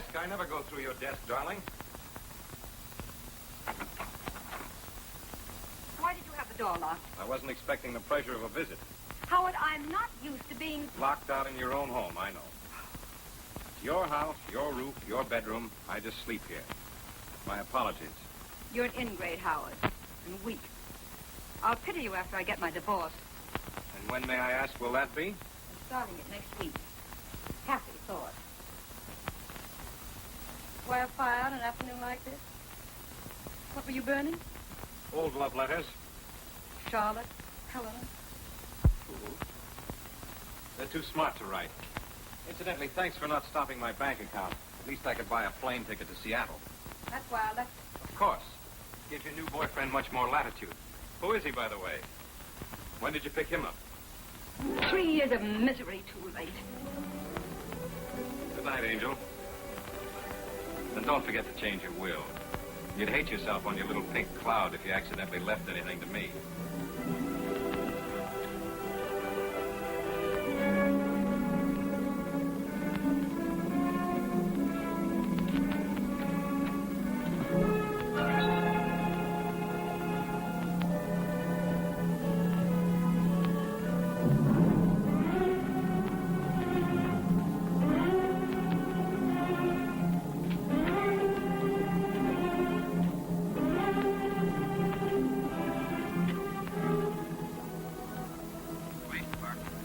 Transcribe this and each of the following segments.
desk. I never go through your desk, darling. Why did you have the door locked? I wasn't expecting the pleasure of a visit. Howard, I'm not used to being... Locked out in your own home, I know. It's your house, your roof, your bedroom. I just sleep here. My apologies. You're an ingrate, Howard, and weak. I'll pity you after I get my divorce. And when, may I ask, will that be? I'm starting it next week. Kathy thought. Why a fire on an afternoon like this? What were you burning? Old love letters. Charlotte, Helena. Fools. They're too smart to write. Incidentally, thanks for not stopping my bank account. At least I could buy a plane ticket to Seattle. That's why I left it. Of course. Gives your new boyfriend much more latitude. Who is he, by the way? When did you pick him up? 3 years of misery too late. Good night, Angel. And don't forget to change your will. You'd hate yourself on your little pink cloud if you accidentally left anything to me.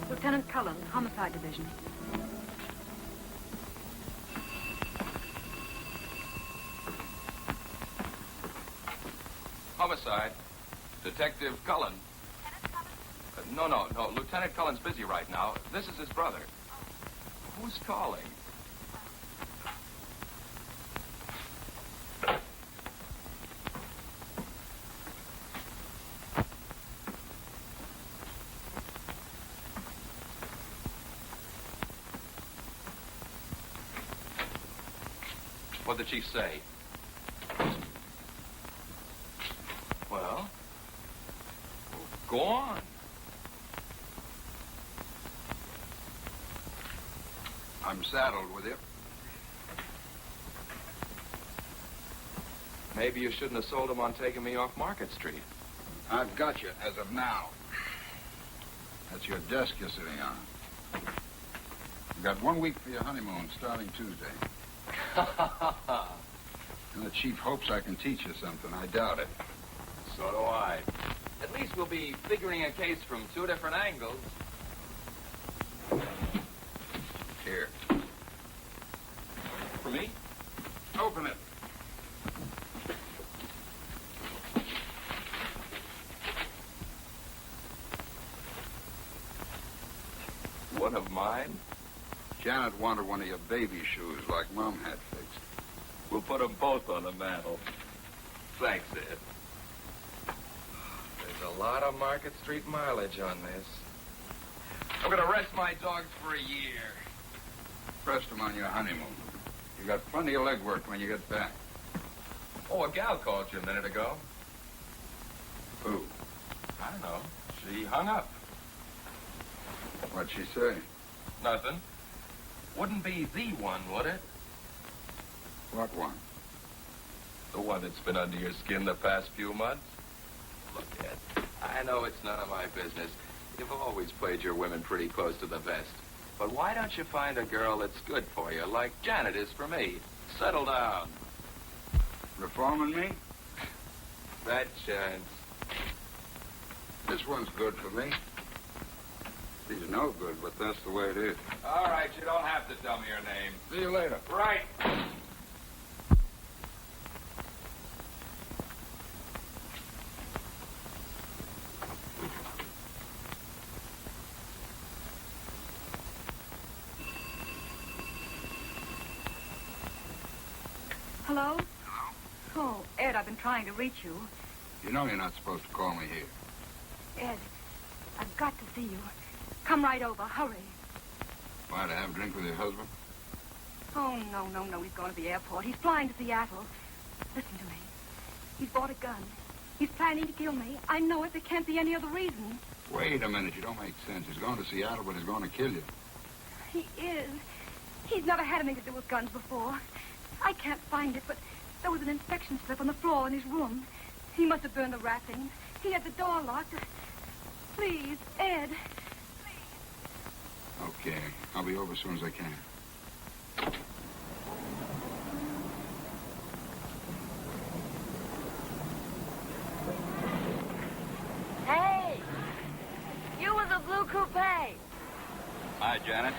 Lieutenant Cullen, Homicide Division. Homicide. Detective Cullen. No. Lieutenant Cullen's busy right now. This is his brother. Who's calling? What'd the chief say? Well, go on. I'm saddled with you. Maybe you shouldn't have sold him on taking me off Market Street. I've got you as of now. That's your desk you're sitting on. You've got 1 week for your honeymoon, starting Tuesday. And the chief hopes I can teach you something. I doubt it. So do I. At least we'll be figuring a case from 2 different angles. Here. For me? Open it. One of mine? Janet wanted one of your baby shoes like Mom had fixed. We'll put them both on the mantel. Thanks, Ed. There's a lot of Market Street mileage on this. I'm going to rest my dogs for a year. Rest them on your honeymoon. You got plenty of legwork when you get back. Oh, a gal called you a minute ago. Who? I don't know. She hung up. What'd she say? Nothing. Wouldn't be the one, would it? What one? The one that's been under your skin the past few months? Look, Ed, I know it's none of my business. You've always played your women pretty close to the vest. But why don't you find a girl that's good for you, like Janet is for me? Settle down. Reforming me? That chance. This one's good for me. She's no good, but that's the way it is. All right, you don't have to tell me your name. See you later. Right. Hello? Hello? Oh, Ed, I've been trying to reach you. You know you're not supposed to call me here. Ed, I've got to see you. Come right over. Hurry. Why, to have a drink with your husband? Oh, no. He's going to the airport. He's flying to Seattle. Listen to me. He's bought a gun. He's planning to kill me. I know it. There can't be any other reason. Wait a minute. You don't make sense. He's going to Seattle, but he's going to kill you. He is. He's never had anything to do with guns before. I can't find it, but there was an inspection slip on the floor in his room. He must have burned the wrappings. He had the door locked. Please, Ed. Okay. I'll be over as soon as I can. Hey! You with the blue coupe. Hi, Janet.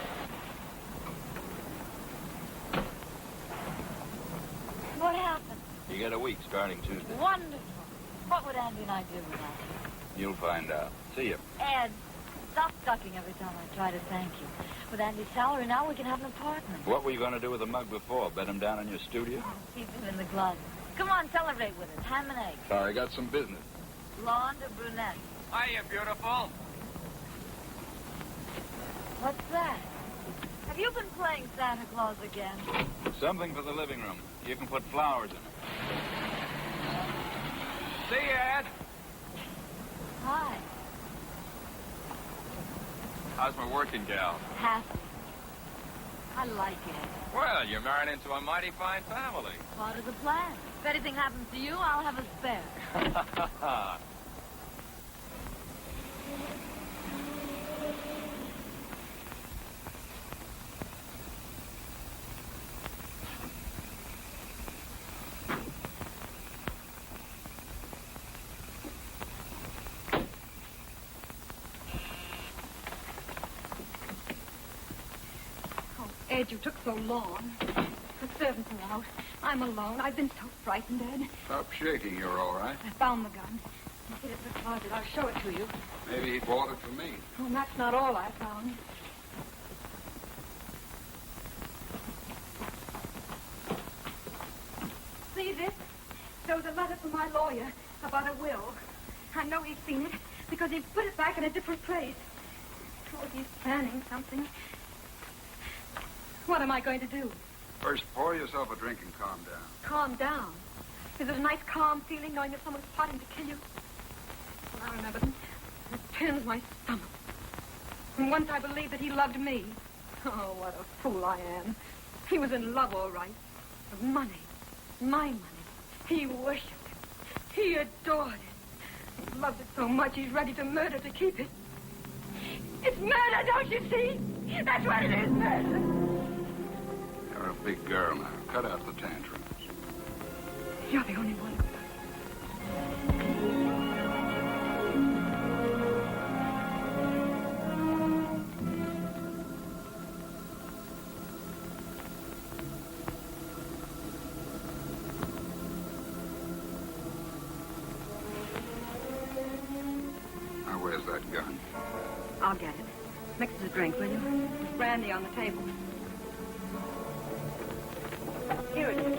What happened? You get a week starting Tuesday. Wonderful. What would Andy and I do without You'll find out. See you. you? Ed, stop ducking every time I try to thank you. With Andy's salary now, we can have an apartment. What were you going to do with the mug before? Bed him down in your studio? Keep him in the glove. Come on, celebrate with us. Ham and eggs. Sorry, I got some business. Blonde or brunette? Hiya, beautiful. What's that? Have you been playing Santa Claus again? Something for the living room. You can put flowers in it. See you, Ed. Hi. How's my working gal? Happy. I like it. Well, you're married into a mighty fine family. Part of the plan. If anything happens to you, I'll have a spare. Ed, you took so long. The servants are out. I'm alone. I've been so frightened, Ed. Stop shaking. You're all right. I found the gun. I hid it in the closet. I'll show it to you. Maybe he bought it for me. Oh, and that's not all I found. See this? There was a letter from my lawyer about a will. I know he's seen it because he put it back in a different place. Oh, he's planning something. What am I going to do? First, pour yourself a drink and calm down. Calm down. Is it a nice, calm feeling knowing that someone's plotting to kill you? Well, I remember them. It turns my stomach. And once I believed that he loved me. Oh, what a fool I am. He was in love, all right. With money. My money. He worshipped it. He adored it. He loved it so much he's ready to murder to keep it. It's murder, don't you see? That's what it is, murder. You're a big girl now. Cut out the tantrums. You're the only one. Now, where's that gun? I'll get it. Mix us a drink, will you? There's brandy on the table. Here it is.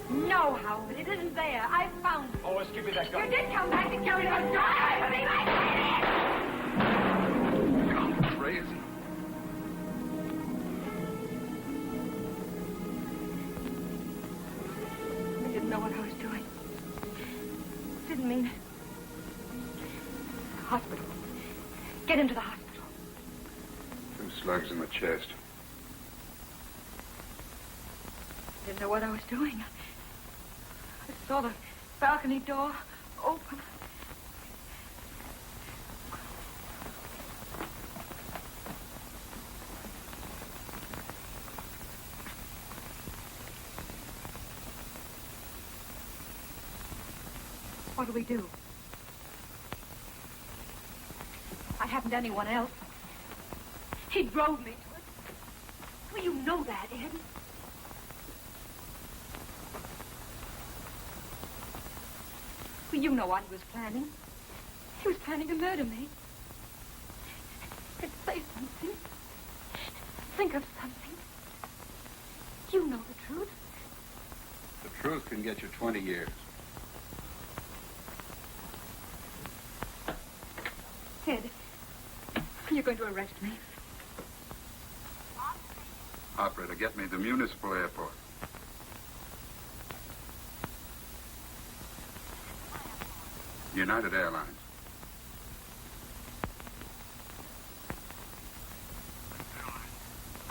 No, Howard, it isn't there. I found it. Oh, let's give me that gun. You did come back to carry those drive for me, You're crazy. I didn't know what I was doing. Didn't mean it. Hospital. Get into the hospital. 2 slugs in the chest. Didn't know what I was doing. I saw the balcony door open. What do we do? I haven't anyone else. He drove me to it. Well, you know that, Ed. Well, you know what he was planning. He was planning to murder me. Say something. Think of something. You know the truth. The truth can get you 20 years. Ed, you're going to arrest me. Operator, get me the municipal airport. United Airlines.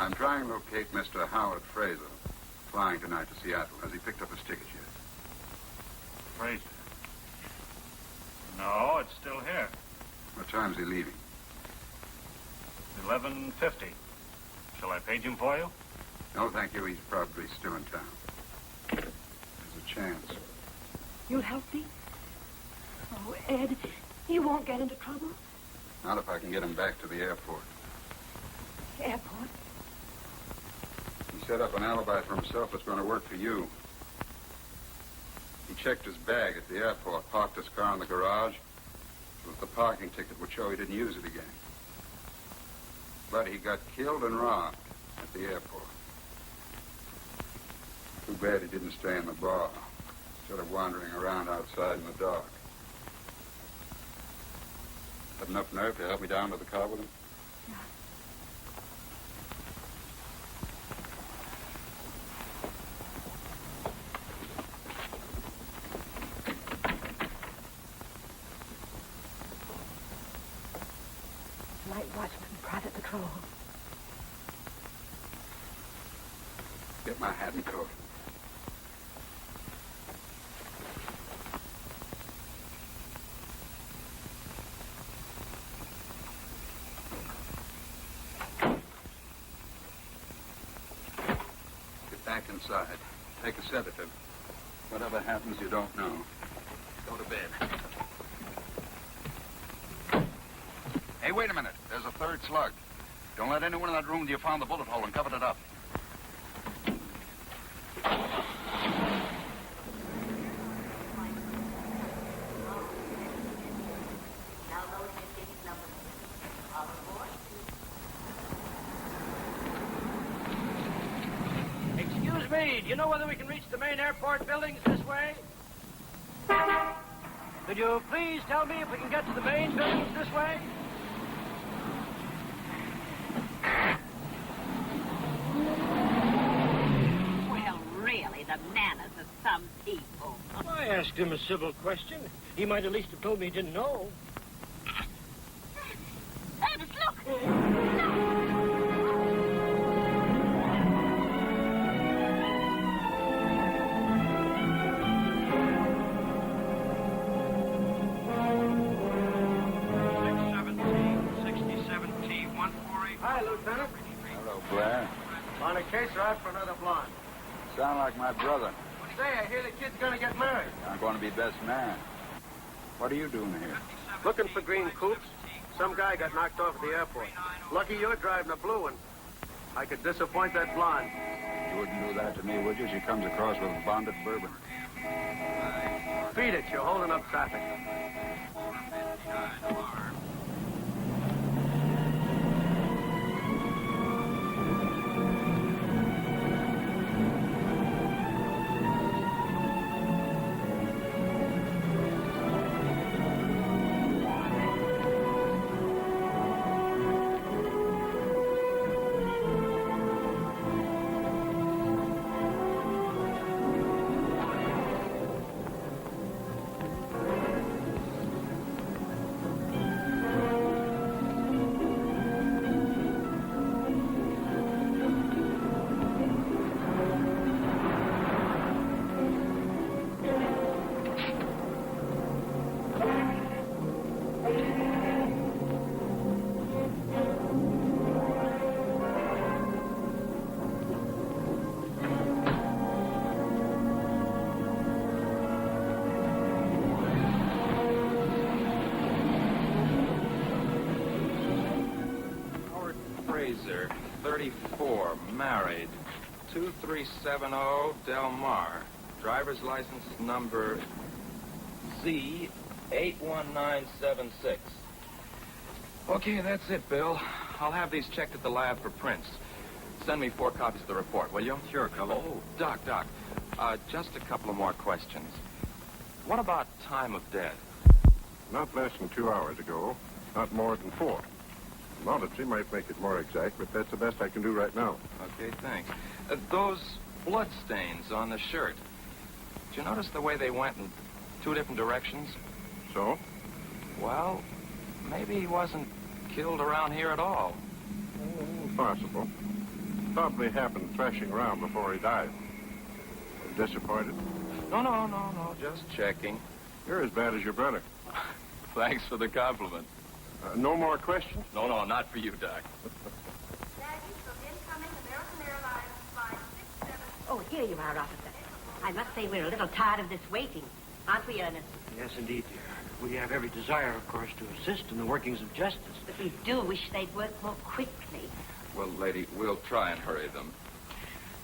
I'm trying to locate Mr. Howard Fraser, flying tonight to Seattle. Has he picked up his ticket yet? Fraser? No, it's still here. What time's he leaving? 11:50. Shall I page him for you? No, thank you. He's probably still in town. There's a chance. You'll help me? Oh, Ed, you won't get into trouble. Not if I can get him back to the airport. Airport? He set up an alibi for himself that's going to work for you. He checked his bag at the airport, parked his car in the garage. So that the parking ticket would show he didn't use it again. But he got killed and robbed at the airport. Too bad he didn't stay in the bar instead of wandering around outside in the dark. Have enough nerve to help me down to the car with him? Yeah. Night watchman, private patrol. Get my hat and coat. Get back inside. Take a sedative. Whatever happens, you don't know. Go to bed. Hey, wait a minute. There's a third slug. Don't let anyone in that room till you found the bullet hole and covered it up. Excuse me, do you know whether we can reach the main airport buildings this way? Could you please tell me if we can get to the main buildings this way? Well, really, the manners of some people. I asked him a civil question. He might at least have told me he didn't know. Ernest, look! Hi, Lieutenant. Hello, Blair. On a case or out for another blonde? Sound like my brother. Say, I hear the kid's gonna get married. I'm going to be best man. What are you doing here? Looking for green coupes. Some guy got knocked off at the airport. Lucky you're driving a blue one. I could disappoint that blonde. You wouldn't do that to me, would you? She comes across with bonded bourbon. Beat it, you're holding up traffic. Fraser, 34, married, 2370 Del Mar. Driver's license number Z81976. Okay, that's it, Bill. I'll have these checked at the lab for prints. Send me 4 copies of the report, will you? Sure, Cullen. Oh, Doc. Just a couple of more questions. What about time of death? Not less than 2 hours ago. Not more than 4. An autopsy might make it more exact, but that's the best I can do right now. Okay, thanks. Those blood stains on the shirt. Did you notice the way they went in 2 different directions? So? Well, maybe he wasn't killed around here at all. Possible. probably happened thrashing around before he died. Disappointed? No. Just checking. You're as bad as your brother. Thanks for the compliment. No more questions? No, not for you, Doc. Oh, here you are, officer. I must say we're a little tired of this waiting. Aren't we, Ernest? Yes, indeed, dear. We have every desire, of course, to assist in the workings of justice. But we do wish they'd work more quickly. Well, lady, we'll try and hurry them.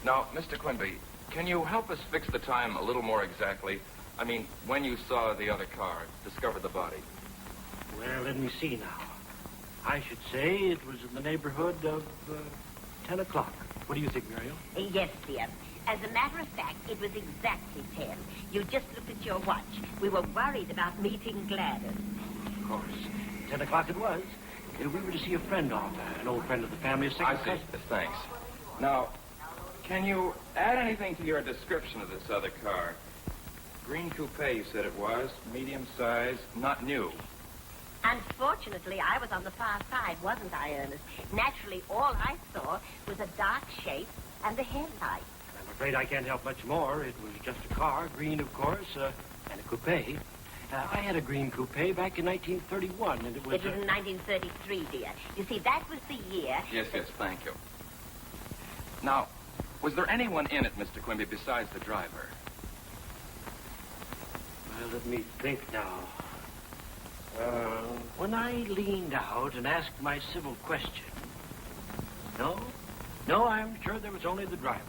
Now, Mr. Quimby, can you help us fix the time a little more exactly? I mean, when you saw the other car, discovered the body. Well, let me see now. I should say it was in the neighborhood of 10 o'clock. What do you think, Muriel? Yes, dear. As a matter of fact, it was exactly 10. You just looked at your watch. We were worried about meeting Gladys. Of course. 10 o'clock it was. We were to see a friend of, an old friend of the family, a second I see. cousin. Thanks. Now, can you add anything to your description of this other car? Green coupe, you said it was. Medium size, not new. Unfortunately, I was on the far side, wasn't I, Ernest? Naturally, all I saw was a dark shape and the headlight. I'm afraid I can't help much more. It was just a car, green, of course, and a coupe. I had a green coupe back in 1931, and it was... It was in 1933, dear. You see, that was the year... Yes, thank you. Now, was there anyone in it, Mr. Quimby, besides the driver? Well, let me think now. When I leaned out and asked my civil question... No, I'm sure there was only the driver.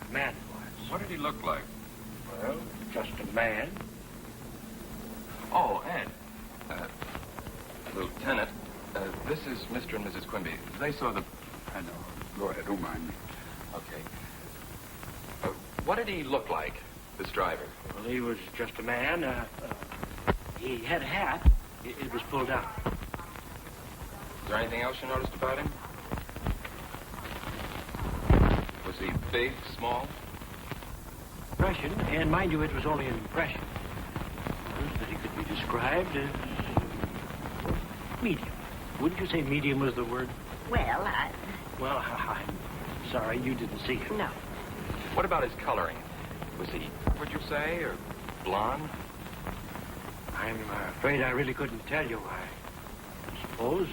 A man it was. What did he look like? Well, just a man. Oh, Ed. Lieutenant, this is Mr. and Mrs. Quimby. They saw the... I know. Go ahead, don't mind me. Okay. What did he look like, this driver? Well, he was just a man. He had a hat. It was pulled down. Is there anything else you noticed about him? Was he big, small? Impression, and mind you, it was only an impression. That he could be described as medium. Wouldn't you say medium was the word? Well, I'm sorry, you didn't see him. No. What about his coloring? Was he, would you say, or blonde? I'm afraid I really couldn't tell you. I suppose,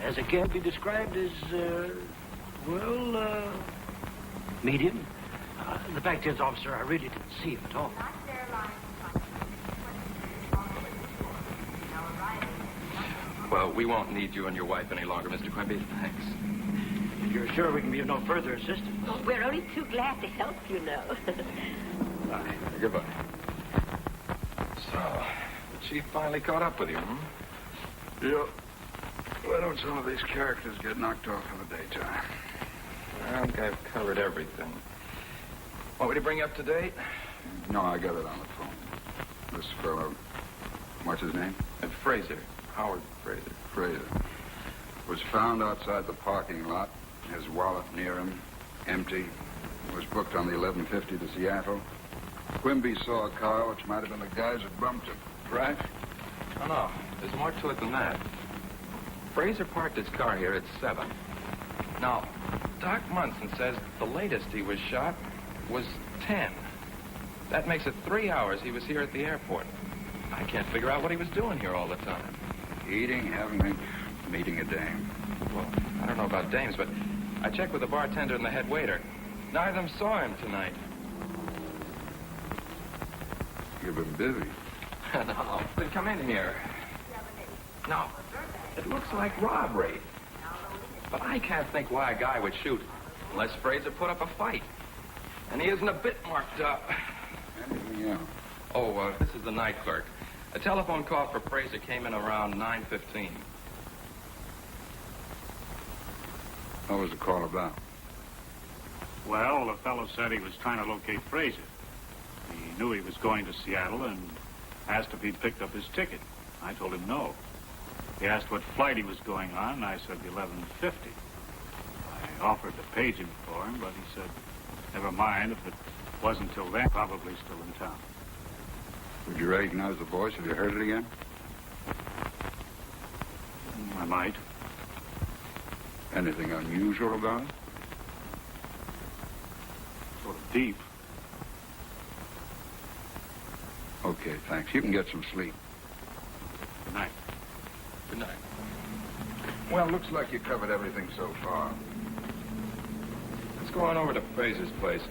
as it can be described as, medium. The fact is, officer, I really didn't see him at all. Well, we won't need you and your wife any longer, Mr. Quimby. Thanks. You're sure we can be of no further assistance? Oh, we're only too glad to help, you know. Bye. Goodbye. So, the chief finally caught up with you, hmm? Yep. Why don't some of these characters get knocked off in the daytime? I think I've covered everything. Want me to bring you up to date? No, I got it on the phone. This fellow, what's his name? Fraser. Howard Fraser. Fraser. Was found outside the parking lot. His wallet near him, empty. Was booked on the 11:50 to Seattle. Quimby saw a car which might have been the guy's that bumped him. Right? Oh, no. There's more to it than that. Fraser parked his car here at 7. Now, Doc Munson says the latest he was shot was 10. That makes it 3 hours he was here at the airport. I can't figure out what he was doing here all the time. Eating, having, meeting a dame. Well, I don't know about dames, but I checked with the bartender and the head waiter. Neither of them saw him tonight. You've been busy. No, then come in here. No, it looks like robbery. But I can't think why a guy would shoot unless Fraser put up a fight. And he isn't a bit marked up. Anything else? Oh, this is the night clerk. A telephone call for Fraser came in around 9:15. What was the call about? Well, the fellow said he was trying to locate Fraser. He knew he was going to Seattle and asked if he'd picked up his ticket. I told him no. He asked what flight he was going on, and I said the 11:50. I offered to page him for him, but he said, never mind, if it wasn't till then, probably still in town. Would you recognize the voice? Have you heard it again? I might. Anything unusual about it? deep. Okay, thanks. You can get some sleep. Good night. Good night. Well, looks like you covered everything so far. Let's go on over to Fraser's place.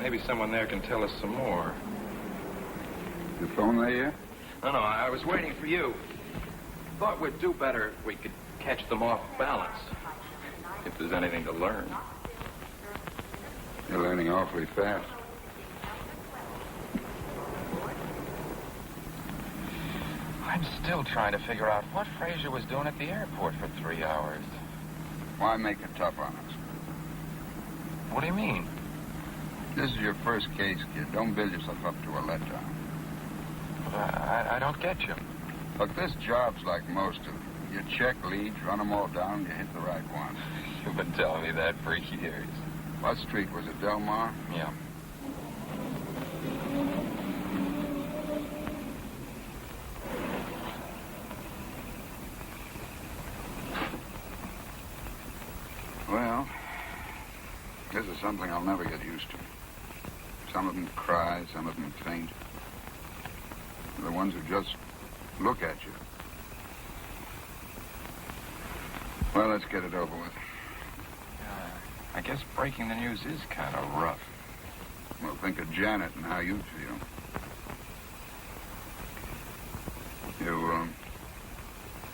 Maybe someone there can tell us some more. Your phone there yet? No, I was waiting for you. Thought we'd do better if we could catch them off balance. If there's anything to learn. You're learning awfully fast. I'm still trying to figure out what Fraser was doing at the airport for 3 hours. Why make it tough on us? What do you mean? This is your first case, kid. Don't build yourself up to a letdown. I don't get you. Look, this job's like most of them. You check leads, run them all down, you hit the right one. You've been telling me that for years. What street was it, Del Mar? Yeah. Well, this is something I'll never get used to. Some of them cry, some of them faint. The ones who just look at you. Well, let's get it over with. I guess breaking the news is kind of rough. Well, think of Janet and how you'd feel.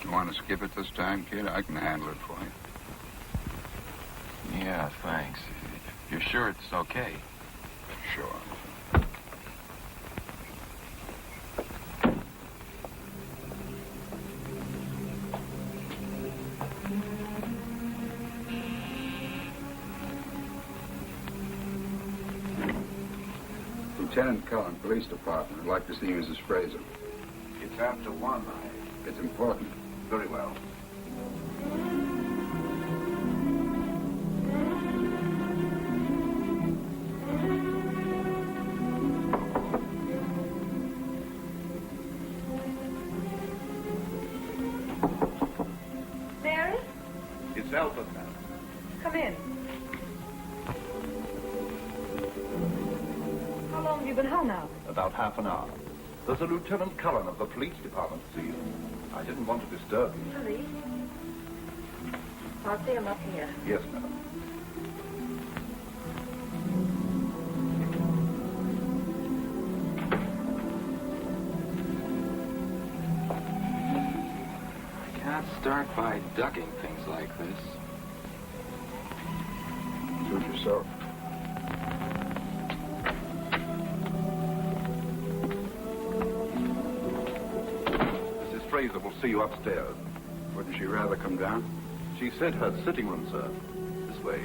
You want to skip it this time, kid? I can handle it for you. Yeah, thanks. You're sure it's okay? Sure. Lieutenant Cullen, Police Department. I'd like to see Mrs. Fraser. It's after 1. It's important. Very well. Mary? It's Asu now. Come in. How long have you been home now? About half an hour. There's a Lieutenant Cullen of the Police Department to see you. I didn't want to disturb you. Police? I'll see him up here. Yes, madam. I can't start by ducking things like this. Suit yourself. Fraser will see you upstairs. Wouldn't she rather come down? She said her sitting room, sir. This way.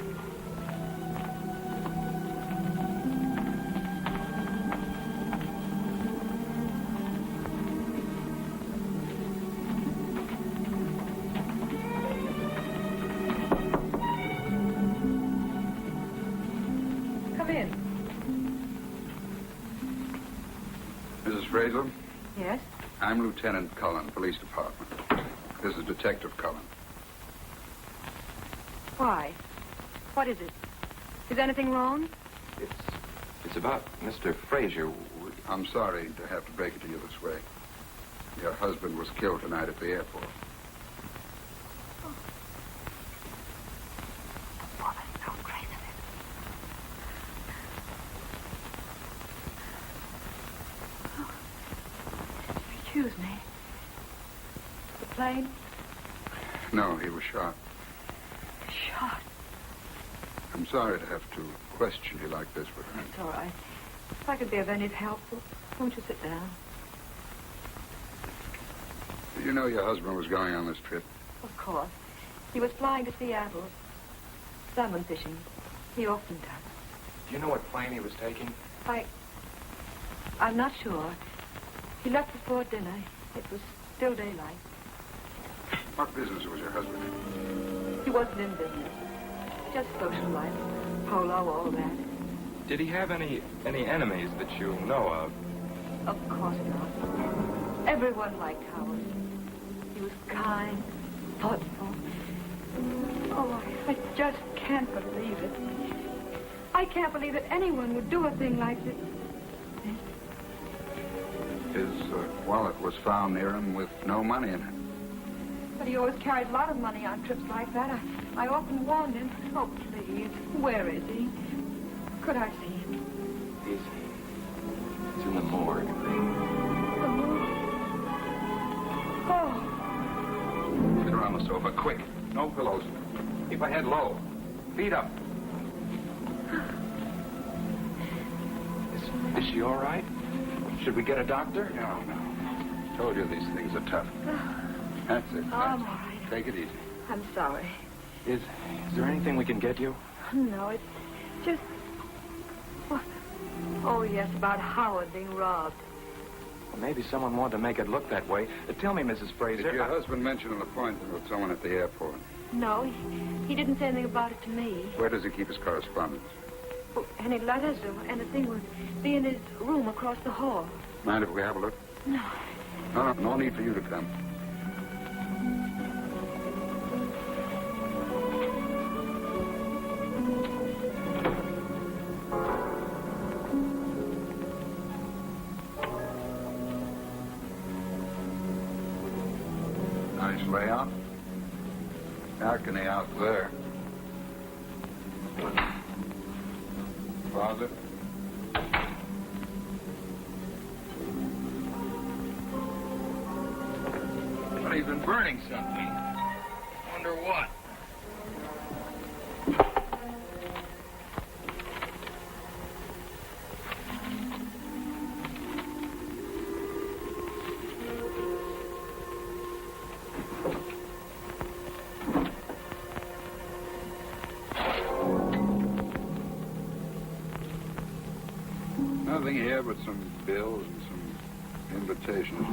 Come in. Mrs. Fraser? Yes? I'm Lieutenant Cullen, Police Department. This is Detective Cullen. Why? What is it? Is anything wrong? It's about Mr. Fraser. I'm sorry to have to break it to you this way. Your husband was killed tonight at the airport. Oh, there's no trace of it. Oh. Excuse me. The plane? No, he was shot. Shot? I'm sorry to have to question you like this, but It's all right. If I could be of any help, won't you sit down? did you know your husband was going on this trip? Of course. He was flying to Seattle. Salmon fishing. He often does. Do you know what plane he was taking? I'm not sure. He left before dinner. It was still daylight. What business was your husband in? He wasn't in business. Just social life. Polo, all that. Did he have any enemies that you know of? Of course not. Everyone liked Howard. He was kind, thoughtful. Oh, I just can't believe it. I can't believe that anyone would do a thing like this. His wallet was found near him with no money in it. But he always carried a lot of money on trips like that. I often warned him. Oh, please. Where is he? Could I see him? He's in the morgue. The morgue? Oh. Get her on the sofa, quick. No pillows. Keep her head low. Feet up. Is she all right? Should we get a doctor? No. Told you these things are tough. That's it. Oh, I'm all right. Take it easy. I'm sorry. Is there anything we can get you? No, it's just... What? Oh, yes, about Howard being robbed. Well, maybe someone wanted to make it look that way. Tell me, Mrs. Fraser. Did your husband mention an appointment with someone at the airport? No, he didn't say anything about it to me. Where does he keep his correspondence? Oh, any letters or anything would be in his room across the hall. Mind if we have a look? No. No need for you to come. Nice layout. Balcony out there. Closet. Well, he's been burning something. Wonder what? Nothing here but some bills and some invitations.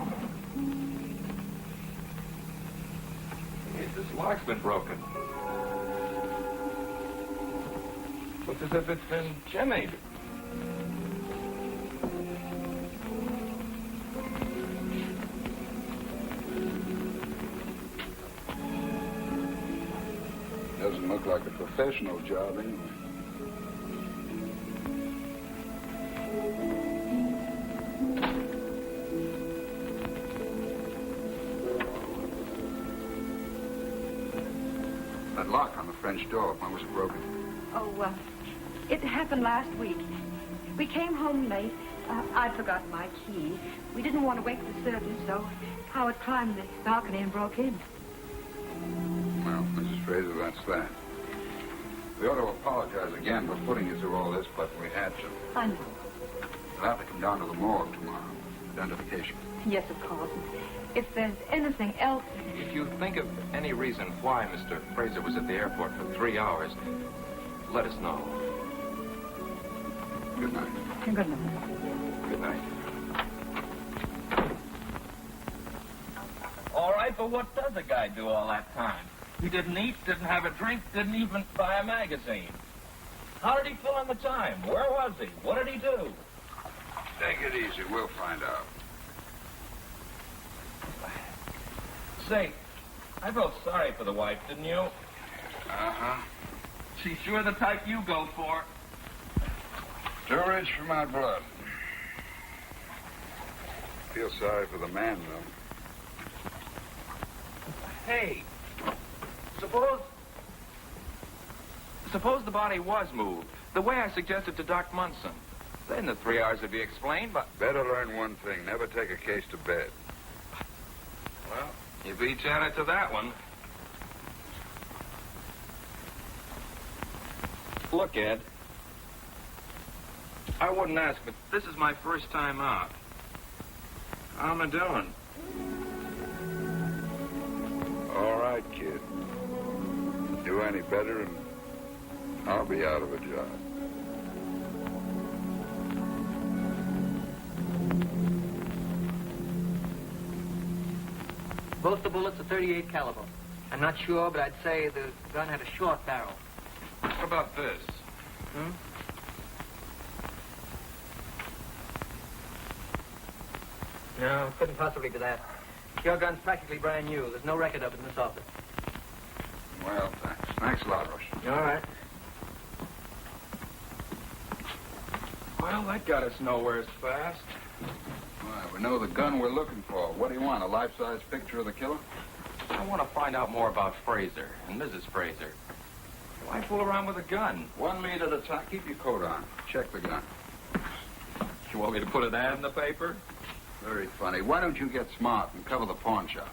This lock's been broken. Looks as if it's been jimmied. Doesn't look like a professional job anyway. That lock on the French door, when was it broken? Oh, it happened last week. We came home late. I'd forgotten my key. We didn't want to wake the servants, so Howard climbed the balcony and broke in. Well, Mrs. Fraser, that's that. We ought to apologize again for putting you through all this, but we had to. I know. We'll have to come down to the morgue tomorrow. Identification. Yes, of course. If there's anything else... If you think of any reason why Mr. Fraser was at the airport for 3 hours, let us know. Good night. Good night. Good night. All right, but what does a guy do all that time? He didn't eat, didn't have a drink, didn't even buy a magazine. How did he fill in the time? Where was he? What did he do? Take it easy. We'll find out. Say, I felt sorry for the wife, didn't you? Uh-huh. She's sure the type you go for. Too rich for my blood. Feel sorry for the man, though. Hey, suppose the body was moved, the way I suggested to Doc Munson. Then the 3 hours would be explained, but... Better learn one thing. Never take a case to bed. Well, you beat Janet to that one. Look, Ed. I wouldn't ask, but this is my first time out. How am I doing? All right, kid. Do any better, and I'll be out of a job. Both the bullets are .38 caliber. I'm not sure, but I'd say the gun had a short barrel. What about this? No, couldn't possibly be that. Your gun's practically brand new. There's no record of it in this office. Well, thanks. Thanks a lot, Rush. All right. Well, that got us nowhere fast. Well, we know the gun we're looking for. What do you want, a life-size picture of the killer? I want to find out more about Fraser and Mrs. Fraser. Why fool around with a gun? 1 meat at a time. Keep your coat on. Check the gun. You want me to put an ad in the paper? Very funny. Why don't you get smart and cover the pawn shops?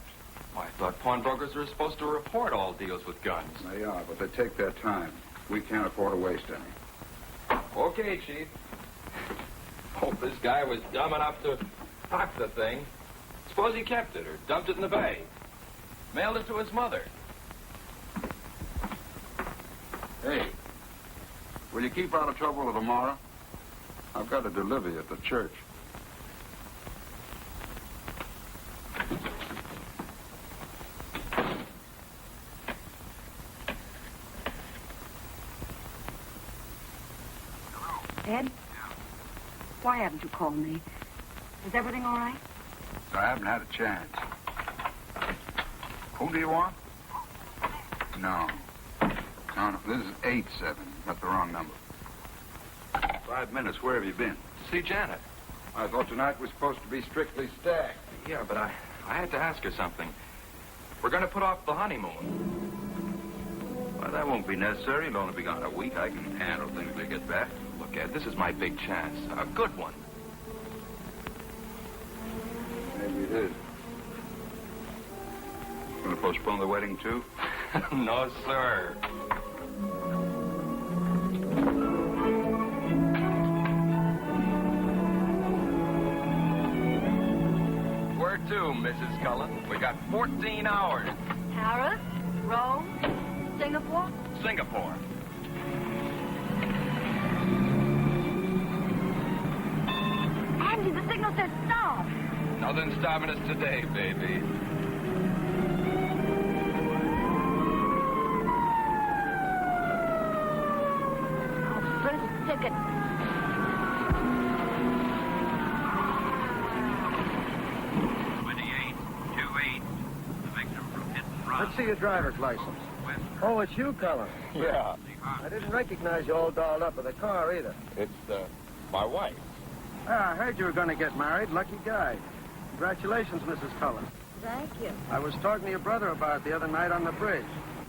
Well, I thought pawnbrokers were supposed to report all deals with guns. They are, but they take their time. We can't afford to waste any. Okay, Chief. Hope this guy was dumb enough to pack the thing. Suppose he kept it or dumped it in the bay. Mailed it to his mother. Hey, will you keep out of trouble till tomorrow? I've got to deliver you at the church. Ed? Why haven't you called me? Is everything all right? I haven't had a chance. Who do you want? No. No, this is 8-7. Got the wrong number. 5 minutes. Where have you been? To see Janet. I thought tonight was supposed to be strictly stacked. Yeah, but I had to ask her something. We're going to put off the honeymoon. Well, that won't be necessary. It'll only be gone a week. I can handle things when they get back. Look, Ed, this is my big chance. A good one. Maybe it is. Going to postpone the wedding, too? No, sir. Where to, Mrs. Cullen? We got 14 hours. Paris, Rome, Singapore? Singapore. Andy, the signal says stop. Nothing's stopping us today, baby. First ticket. Let's see your driver's license. Oh, it's you, Cullen. Yeah. I didn't recognize you all dolled up with a car either. It's, my wife. Ah, I heard you were going to get married. Lucky guy. Congratulations, Mrs. Cullen. Thank you. I was talking to your brother about it the other night on the bridge.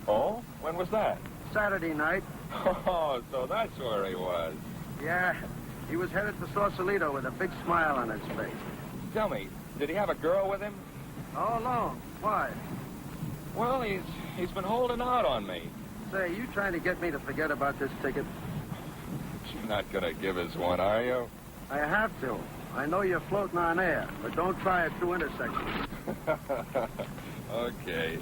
Oh? When was that? Saturday night. Oh, so that's where he was. Yeah, he was headed for Sausalito with a big smile on his face. Tell me, did he have a girl with him? All alone. Why? Well, he's been holding out on me. Say, you trying to get me to forget about this ticket? You're not going to give us one, are you? I have to. I know you're floating on air, but don't try it through intersections. Okay.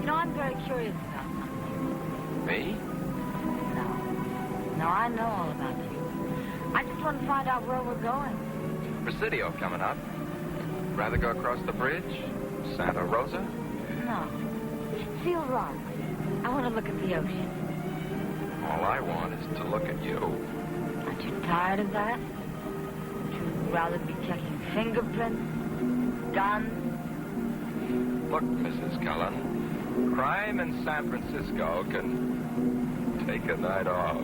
You know, I'm very curious about something. Me? No, I know all about you. I just want to find out where we're going. Presidio coming up. Rather go across the bridge? Santa Rosa? No. Feel right. I want to look at the ocean. All I want is to look at you. Aren't you tired of that? Would you rather be checking fingerprints, guns? Look, Mrs. Cullen, crime in San Francisco can take a night off.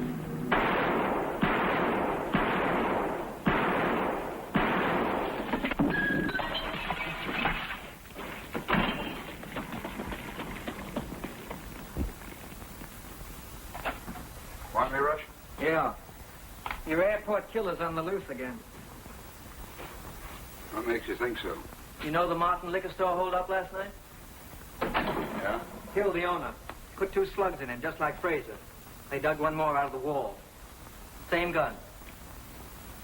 Want me, Rush? Yeah. Your airport killer's on the loose again. What makes you think so? You know the Martin liquor store hold-up last night? Yeah? Killed the owner. Put 2 slugs in him, just like Fraser. They dug one more out of the wall. Same gun.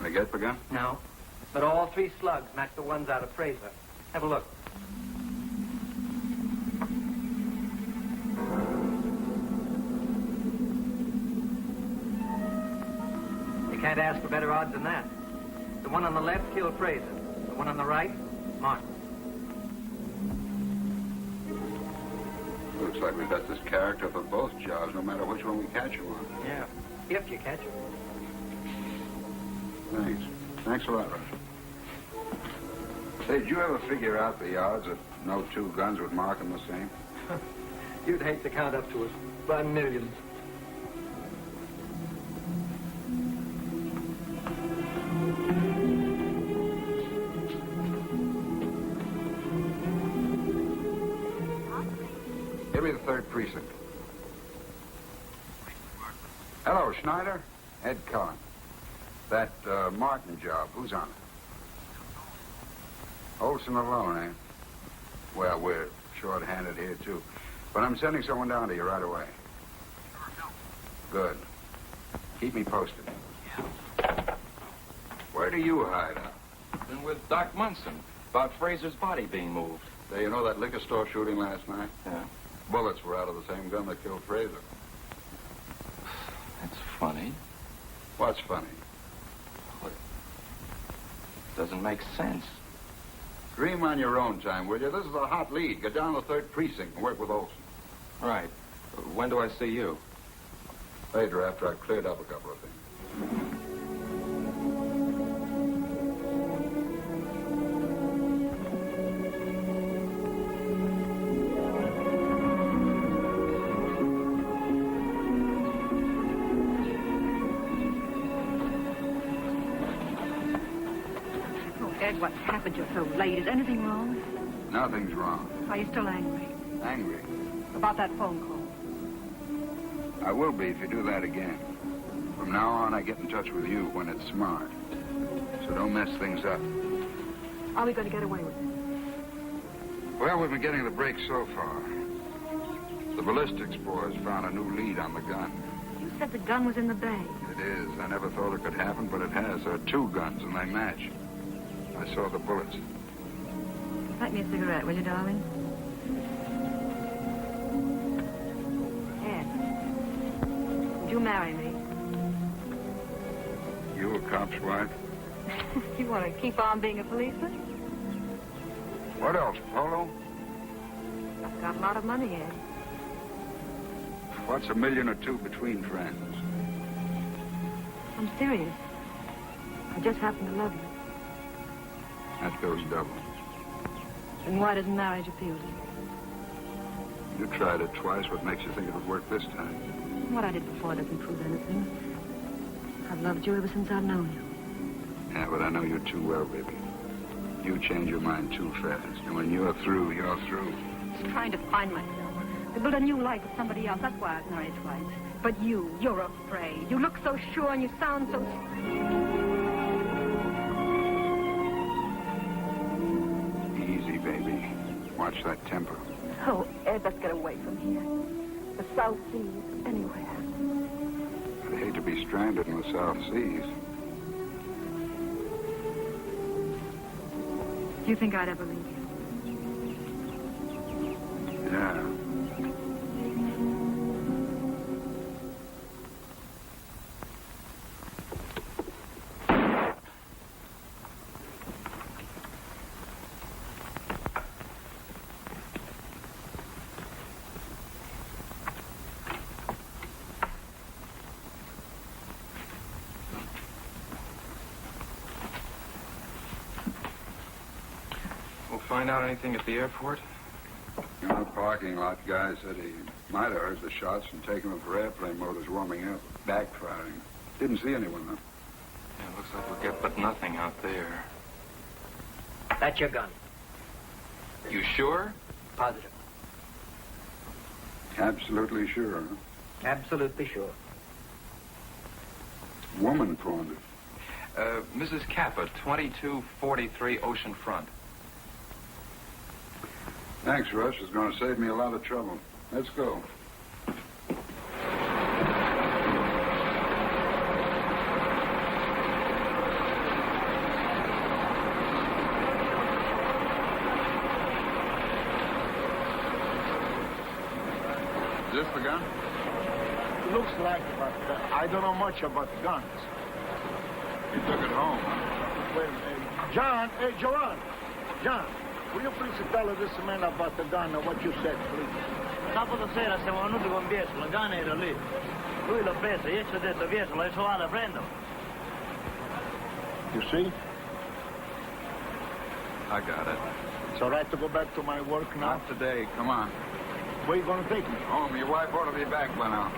They get the gun? No. But all 3 slugs match the ones out of Fraser. Have a look. You can't ask for better odds than that. The one on the left killed Fraser. The one on the right, Martin. Looks like we've got this character for both jobs, no matter which one we catch him on. Yeah. If you catch him. Thanks. Thanks a lot, Rush. Hey, did you ever figure out the odds that no two guns would mark them the same? You'd hate to count up to us by millions. Give me the 3rd precinct. Hello, Schneider. Ed Cullen. That Martin job, who's on it? Olson alone, eh? Well, we're short-handed here, too. But I'm sending someone down to you right away. Good. Keep me posted. Where do you hide out? Been with Doc Munson about Fraser's body being moved. Hey, you know that liquor store shooting last night? Yeah. Bullets were out of the same gun that killed Fraser. That's funny. What's funny? Well, it doesn't make sense. Dream on your own time, will you? This is a hot lead. Get down to the 3rd precinct and work with Olson. Right. When do I see you? Later, after I've cleared up a couple of things. Ed, what's happened? You're so late. Is anything wrong? Nothing's wrong. Are you still angry? Angry? About that phone call? I will be if you do that again. From now on, I get in touch with you when it's smart. So don't mess things up. Are we going to get away with it? Well, we've been getting the break so far. The ballistics boys found a new lead on the gun. You said the gun was in the bay. It is. I never thought it could happen, but it has. There are 2 guns, and they match. I saw the bullets. Light me a cigarette, will you, darling? Ed, would you marry me? You a cop's wife? You want to keep on being a policeman? What else, Polo? I've got a lot of money, Ed. What's $1 million or 2 between friends? I'm serious. I just happen to love you. That goes double. Then why doesn't marriage appeal to you? You tried it twice. What makes you think it would work this time? What I did before doesn't prove anything. I've loved you ever since I've known you. Yeah, but I know you too well, baby. You change your mind too fast. And when you're through, you're through. I was trying to find myself. To build a new life with somebody else. That's why I was married twice. But you're afraid. You look so sure and you sound so... Easy, baby. Watch that temper. Oh, Ed, let's get away from here. The South Seas, anywhere. I'd hate to be stranded in the South Seas. Do you think I'd ever leave you? Yeah. Find out anything at the airport? You know, the parking lot guy said he might have heard the shots and taken them for airplane motors warming up, backfiring. Didn't see anyone, though. Yeah, looks like we'll get but nothing out there. That's your gun. You sure? Positive. Absolutely sure, huh? Absolutely sure. Woman pawned it. Mrs. Kappa, 2243 Ocean Front. Thanks, Rush. It's going to save me a lot of trouble. Let's go. Is this the gun? It looks like, but I don't know much about guns. You took it home, huh? Well, John, Joanne, John, will you please tell this man about the gun and what you said, please? sabato sera siamo venuti con Pietro, la canna era lì. Lui l'ha presa, io ci ho detto Pietro, l'hai trovata, prendilo. You see? I got it. It's all right to go back to my work now? Not today. Come on. Where are you going to take me? Home. Your wife ought to be back by now.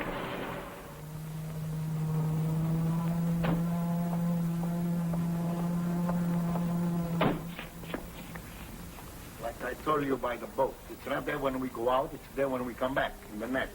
Like I told you by the boat. It's not there when we go out, it's there when we come back, in the net.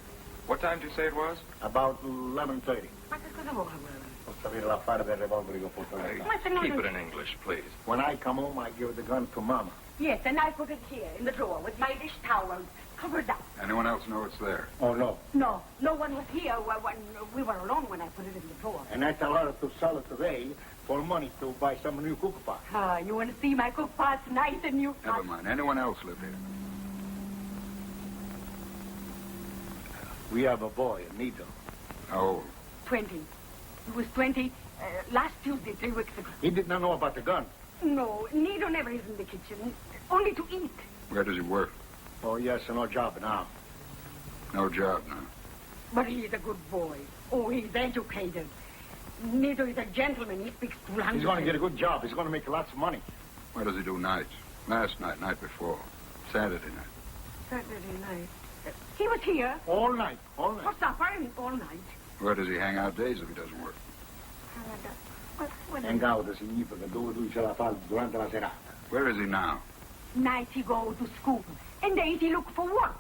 What time did you say it was? About 11:30. Ma che cosa vuole? Posso avere l'affare del revolver che ho portato? Keep it in English, please. When I come home, I give the gun to Mama. Yes, and I put it here in the drawer with my dish towels covered up. Anyone else know it's there? Oh, no. No, no one was here when we were alone when I put it in the drawer. And I tell her to sell it today for money to buy some new cook pot. Ah, you want to see my cook pot's nice and new? Never mind. Anyone else live here? We have a boy, Nito. How old? 20. He was 20 last Tuesday, 3 weeks ago. He did not know about the gun. No, Nito never is in the kitchen, only to eat. Where does he work? Oh, yes, no job now. No job now. But he's a good boy. Oh, he's educated. Nito is a gentleman. He speaks 2 languages. He's going to get a good job. He's going to make lots of money. Where does he do nights? Last night, night before. Saturday night. Saturday night. He was here. All night, all night. For supper and all night. Where does he hang out days if he doesn't work? Hang out significa dove lui ce la fa durante la serata. Where is he now? Nights he goes to school, and days he look for work.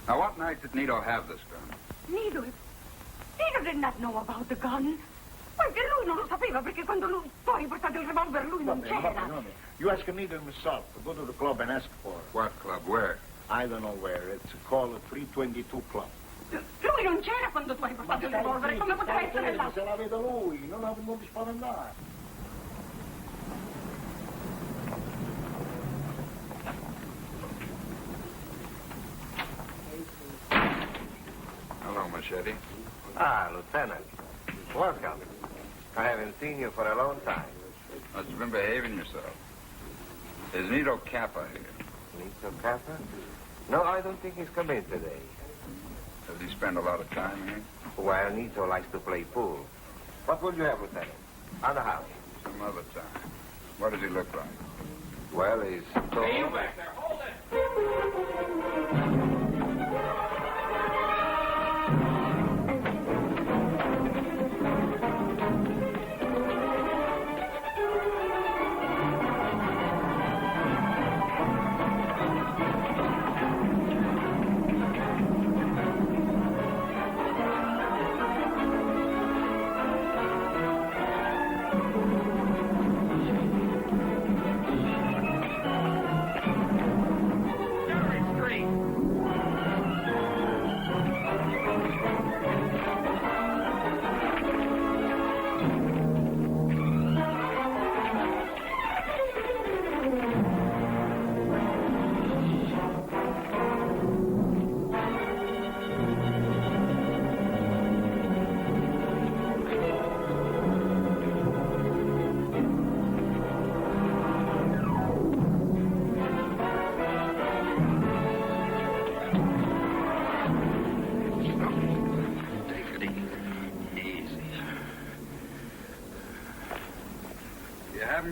Now, what night did Nito have this gun? Nito did not know about the gun. Perché lui non lo sapeva, perché quando lui poi portato il revolver lui non c'era. You ask Nito himself to go to the club and ask for it. What club? Where? I don't know where. It's called 322 Club. Lui non c'era quando tu hai portato il revolver, come poteva essere là? Se la vedo lui, non ti spaventare. Hello, Machete. Ah, Lieutenant. Welcome. I haven't seen you for a long time. Must have been behaving yourself. Is Nito Kappa here? Nito Kappa? No, I don't think he's come in today. Does he spend a lot of time here? Well, Nito likes to play pool. What will you have, Lieutenant? On the house? Some other time. What does he look like? Well, he's tall. Hey, you back there. Hold it.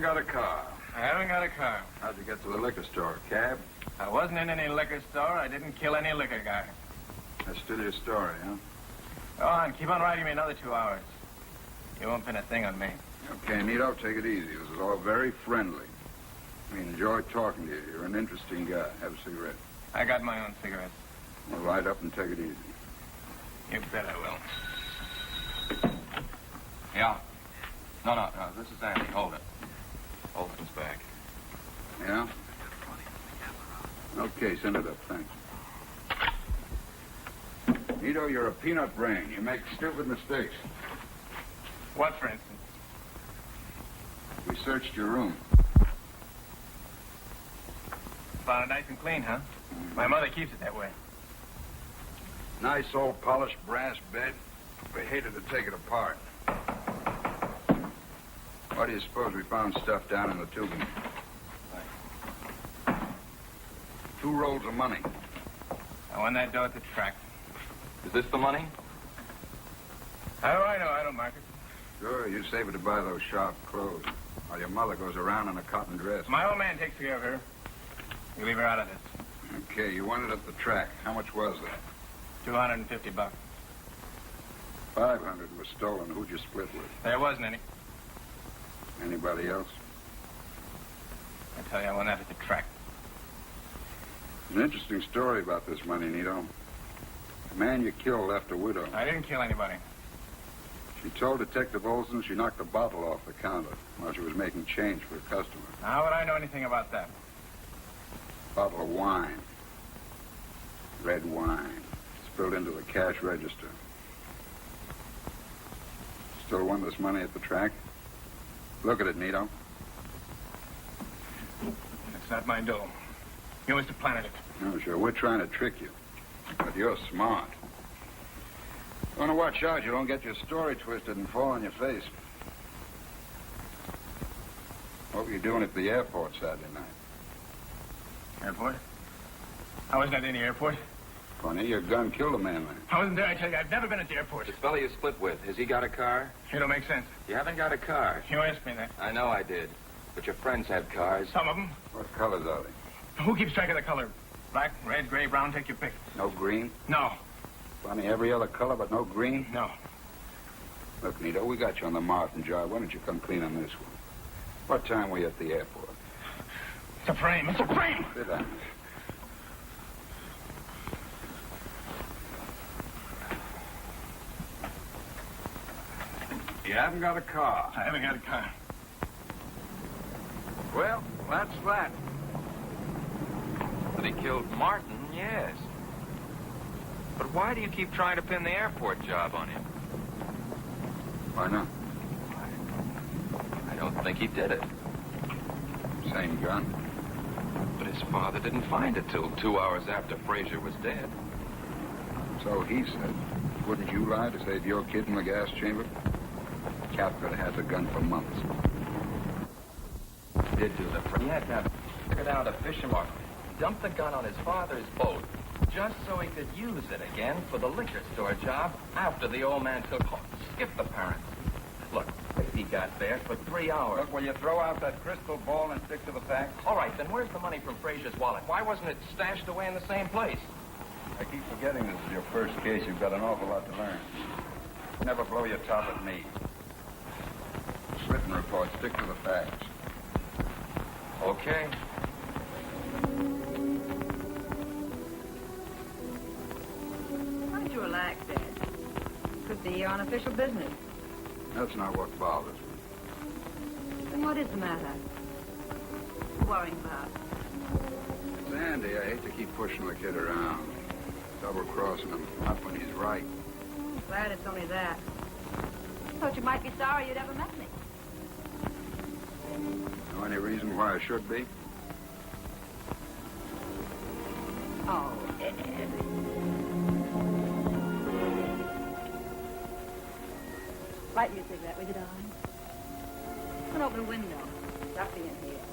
Got a car. I haven't got a car. How'd you get to the liquor store? Cab? I wasn't in any liquor store. I didn't kill any liquor guy. That's still your story, huh? Go on. Keep on writing me another 2 hours. You won't pin a thing on me. Okay, Nito, take it easy. This is all very friendly. We enjoy talking to you. You're an interesting guy. Have a cigarette. I got my own cigarettes. Well, light up and take it easy. You bet I will. Yeah. No. This is Andy. Hold it. Olson's back. Yeah? Okay, send it up. Thanks. Nito, you're a peanut brain. You make stupid mistakes. What, for instance? We searched your room. Found it nice and clean, huh? My mother keeps it that way. Nice old polished brass bed. We hated to take it apart. Why do you suppose we found stuff down in the tubing? 2 rolls of money. I won that dough at the track. Is this the money? How do I know? I don't mark it. Sure, you save it to buy those sharp clothes. While your mother goes around in a cotton dress. My old man takes care of her. You leave her out of this. Okay, you won it at the track. How much was that? $250. 500 was stolen. Who'd you split with? There wasn't any. Anybody else? I tell you, I won that at the track. An interesting story about this money, Nito. The man you killed left a widow. I didn't kill anybody. She told Detective Olson she knocked a bottle off the counter while she was making change for a customer. How would I know anything about that? Bottle of wine. Red wine. Spilled into the cash register. Still won this money at the track? Look at it, Nito. That's not my dough. You must have planted it. No, sure. We're trying to trick you. But you're smart. You want to watch out you don't get your story twisted and fall on your face. What were you doing at the airport Saturday night? Airport? I wasn't at any airport. Funny, your gun killed a man there. I wasn't there, I tell you. I've never been at the airport. This fella you split with, has he got a car? It don't make sense. You haven't got a car. You asked me that. I know I did. But your friends have cars. Some of them. What colors are they? Who keeps track of the color? Black, red, gray, brown, take your pick. No green? No. Funny, every other color but no green? No. Look, Nito, we got you on the Martin job. Why don't you come clean on this one? What time were you at the airport? It's a frame. It's a frame! Sit down. You haven't got a car. I haven't got a car. Well, that's that. That he killed Martin, yes. But why do you keep trying to pin the airport job on him? Why not? I don't think he did it. Same gun. But his father didn't find it till 2 hours after Frazier was dead. So he said. Wouldn't you lie to save your kid in the gas chamber? Cap could have had the gun for months. He did do the frame. He had to have figured out a fishing hook. Dumped the gun on his father's boat just so he could use it again for the liquor store job after the old man took off. Skip the parents. Look, he got there for 3 hours. Look, will you throw out that crystal ball and stick to the facts? All right, then where's the money from Frazier's wallet? Why wasn't it stashed away in the same place? I keep forgetting this is your first case. You've got an awful lot to learn. Never blow your top at me. Written report, stick to the facts. Okay. Why don't you relax, Dad? Could be unofficial business. That's not what bothers me. Then what is the matter? Worrying about? It's Andy. I hate to keep pushing the kid around. Double-crossing him, not when he's right. Glad it's only that. Thought you might be sorry you'd ever met me. Know any reason why I should be? Oh, Ed. Light me a cigarette, will you, darling? An open window. Stuffy in here.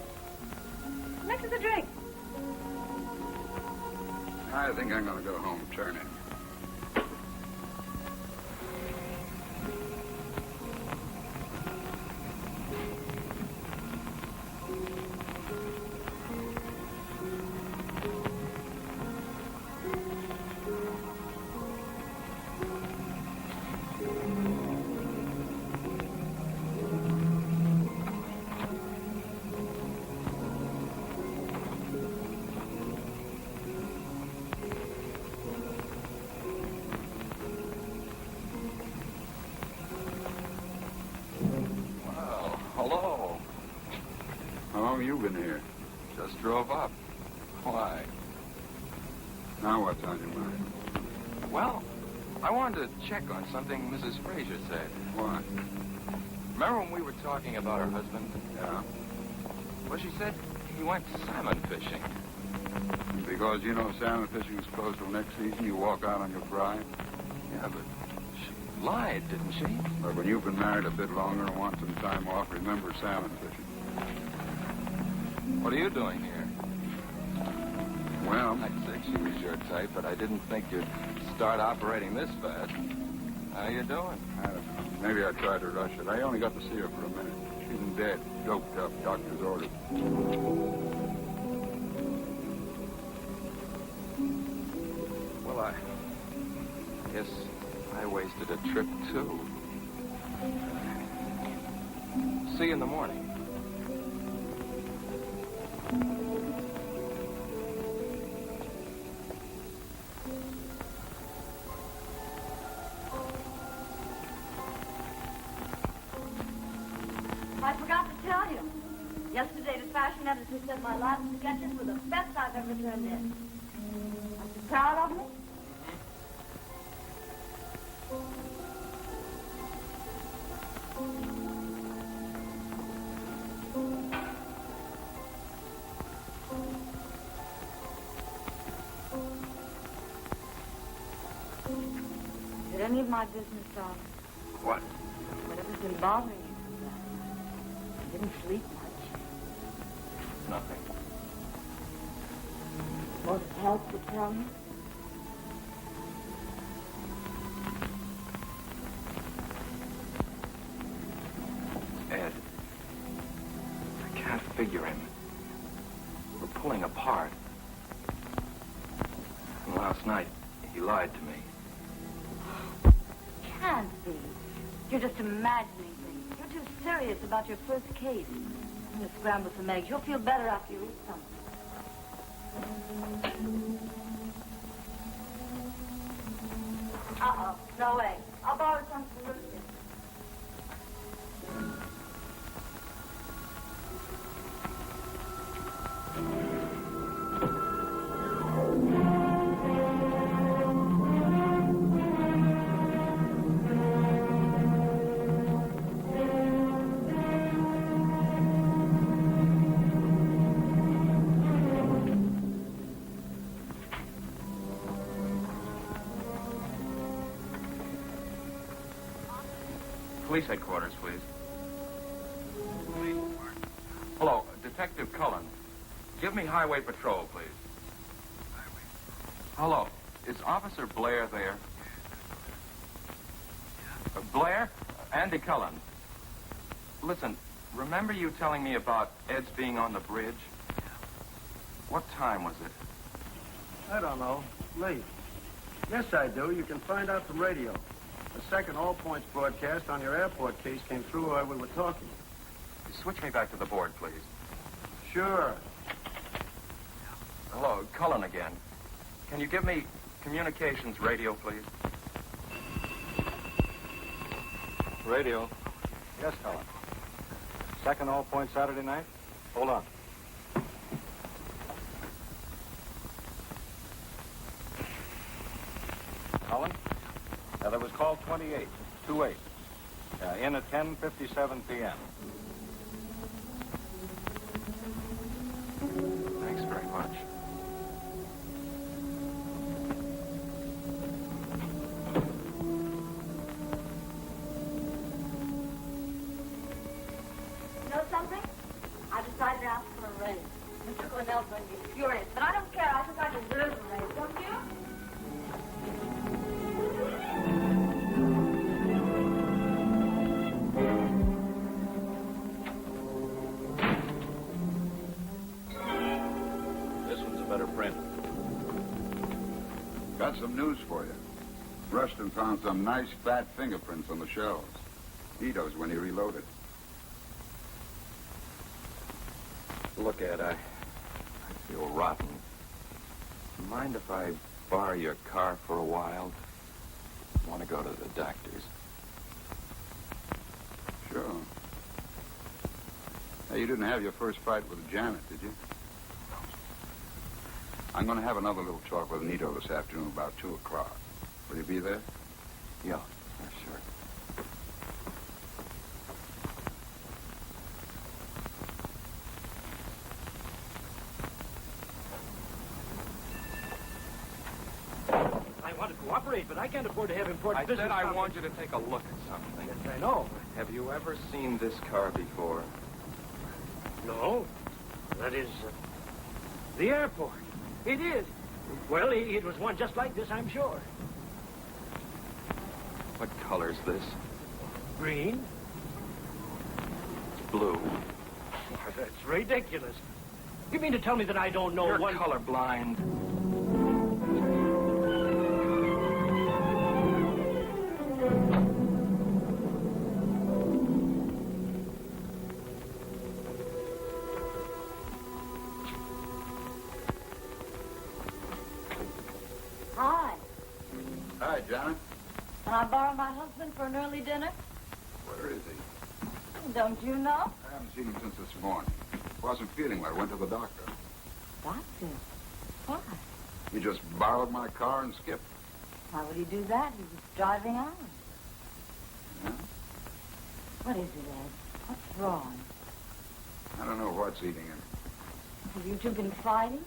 Mix us a drink. I think I'm going to go home, turn in. You been here? Just drove up. Why? Now what's on your mind? Well, I wanted to check on something Mrs. Frazier said. What? Remember when we were talking about her husband? Yeah. Well, she said he went salmon fishing. Because you know salmon fishing is closed till next season, you walk out on your bride? Yeah, but she lied, didn't she? But when you've been married a bit longer and want some time off, remember salmon fishing. What are you doing here? Well, I said she was your type, but I didn't think you'd start operating this fast. How you doing? I don't know. Maybe I tried to rush it. I only got to see her for a minute. She's in bed, doped up, doctor's orders. Well, I guess I wasted a trip, too. See you in the morning. I forgot to tell you. Yesterday, the fashion editor said my last sketches were the best I've ever turned in. Aren't you proud of me? Is it any of my business, darling? What? Whatever's been bothering you? I didn't sleep much. Nothing. Won't it help to tell me? Ed. I can't figure him. We're pulling apart. And last night, he lied to me. Can't be. You're just imagining things. You're too serious about your first case. I'm going to scramble some eggs. You'll feel better after you eat something. Uh-oh. No eggs. I'll borrow some for Ruth. Police headquarters, please. Hello, Detective Cullen. Give me highway patrol, please. Hello, is Officer Blair there? Blair? Andy Cullen. Listen, remember you telling me about Ed's being on the bridge? What time was it? I don't know. Late. Yes, I do. You can find out from radio. The second All Points broadcast on your airport case came through while we were talking. Switch me back to the board, please. Sure. Hello, Cullen again. Can you give me communications radio, please? Radio. Yes, Cullen. Second All Point Saturday night? Hold on. Cullen? That was call 28, 28. In at 10:57 p.m. Thanks very much. You know something? I decided to ask for a raise. Mr. Cornell's going to be furious, but I don't care. I think I deserve a raise, don't you? Got some news for you. Rustin found some nice fat fingerprints on the shells. Nito's when he reloaded. Look, Ed, I feel rotten. Mind if I borrow your car for a while? I want to go to the doctor's. Sure. Hey, you didn't have your first fight with Janet, did you? I'm going to have another little talk with Nito this afternoon about 2 o'clock. Will you be there? Yeah, sure. I want to cooperate, but I can't afford to have important I business. said I want you to take a look at something. Yes, I know. Have you ever seen this car before? No. That is the airport. It is. Well, it was one just like this, I'm sure. What color's this? Green? Blue. Why, that's ridiculous. You mean to tell me that I don't know You're one... colorblind. Hi. Hi, John. Can I borrow my husband for an early dinner? Where is he? Don't you know? I haven't seen him since this morning. Wasn't feeling well. Went to the doctor. Doctor? Why? He just borrowed my car and skipped. Why would he do that? He was driving out. Yeah? What is it, Ed? What's wrong? I don't know what's eating him. Have you two been fighting?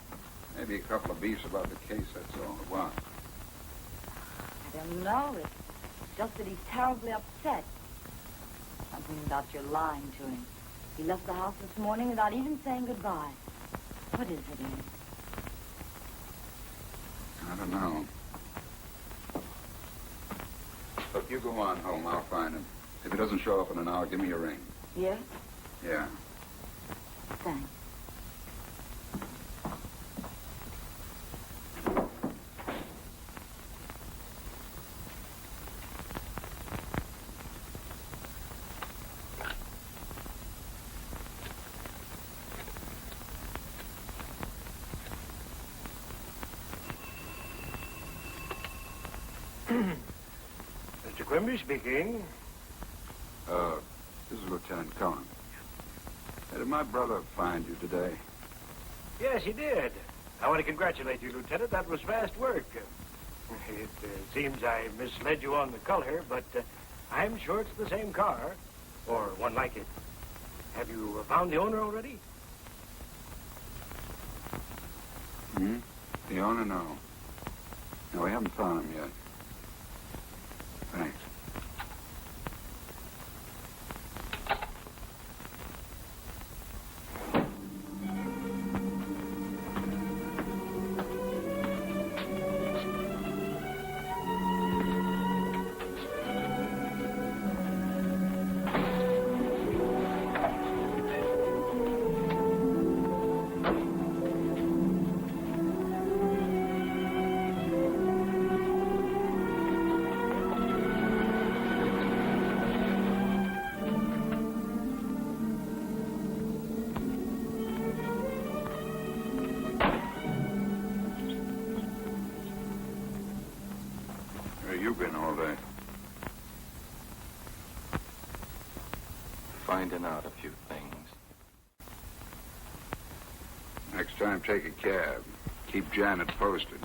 Maybe a couple of beefs about the case, that's all. What? I don't know. It's just that he's terribly upset. Something about your lying to him. He left the house this morning without even saying goodbye. What is it, Ed? I don't know. Look, you go on home. I'll find him. If he doesn't show up in an hour, give me a ring. Yeah? Yeah. Thanks. Mr. Quimby speaking. This is Lieutenant Cullen. Did my brother find you today? Yes, he did. I want to congratulate you, Lieutenant. That was fast work. It seems I misled you on the color, but I'm sure it's the same car, or one like it. Have you found the owner already? Hmm? The owner? No. No, we haven't found him yet. Thanks. You been all day? Finding out a few things. Next time, take a cab. Keep Janet posted.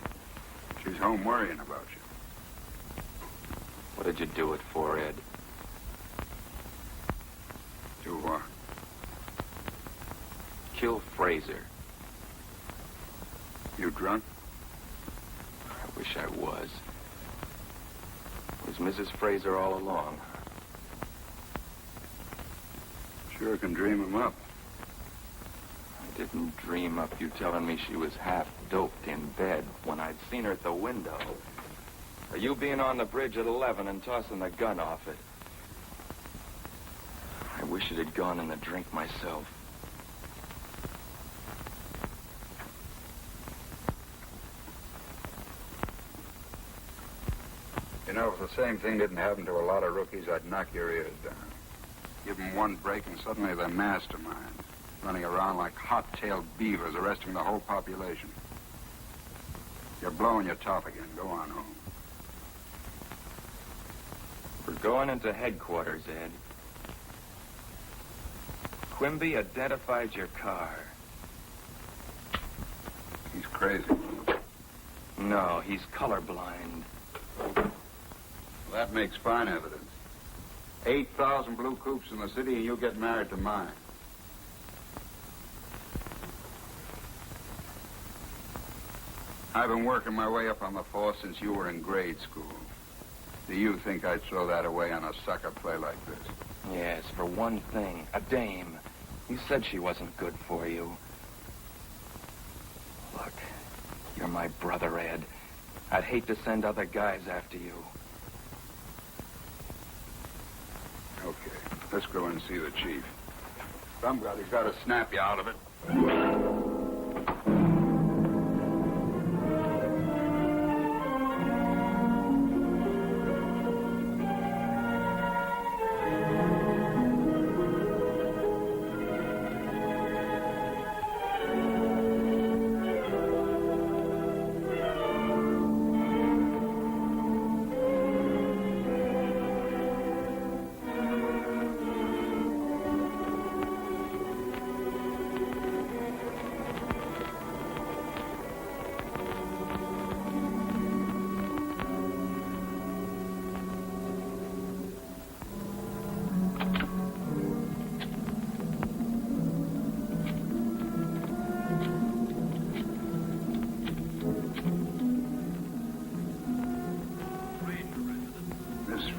She's home worrying about you. What did you do it for, Ed? Do what? Kill Fraser. You drunk? I wish I was. Was Mrs. Fraser all along? Sure can dream him up. I didn't dream up you telling me she was half doped in bed when I'd seen her at the window. Or you being on the bridge at 11 and tossing the gun off it. I wish it had gone in the drink myself. You know, if the same thing didn't happen to a lot of rookies, I'd knock your ears down. Give them one break and suddenly they're masterminds, running around like hot-tailed beavers, arresting the whole population. You're blowing your top again. Go on home. We're going into headquarters, Ed. Quimby identified your car. He's crazy. No, he's colorblind. That makes fine evidence. 8,000 blue coupes in the city and you'll get married to mine. I've been working my way up on the force since you were in grade school. Do you think I'd throw that away on a sucker play like this? Yes, for one thing, a dame. You said she wasn't good for you. Look, you're You're my brother, Ed. I'd hate to send other guys after you. Okay, let's go and see the chief. Somebody's got to snap you out of it.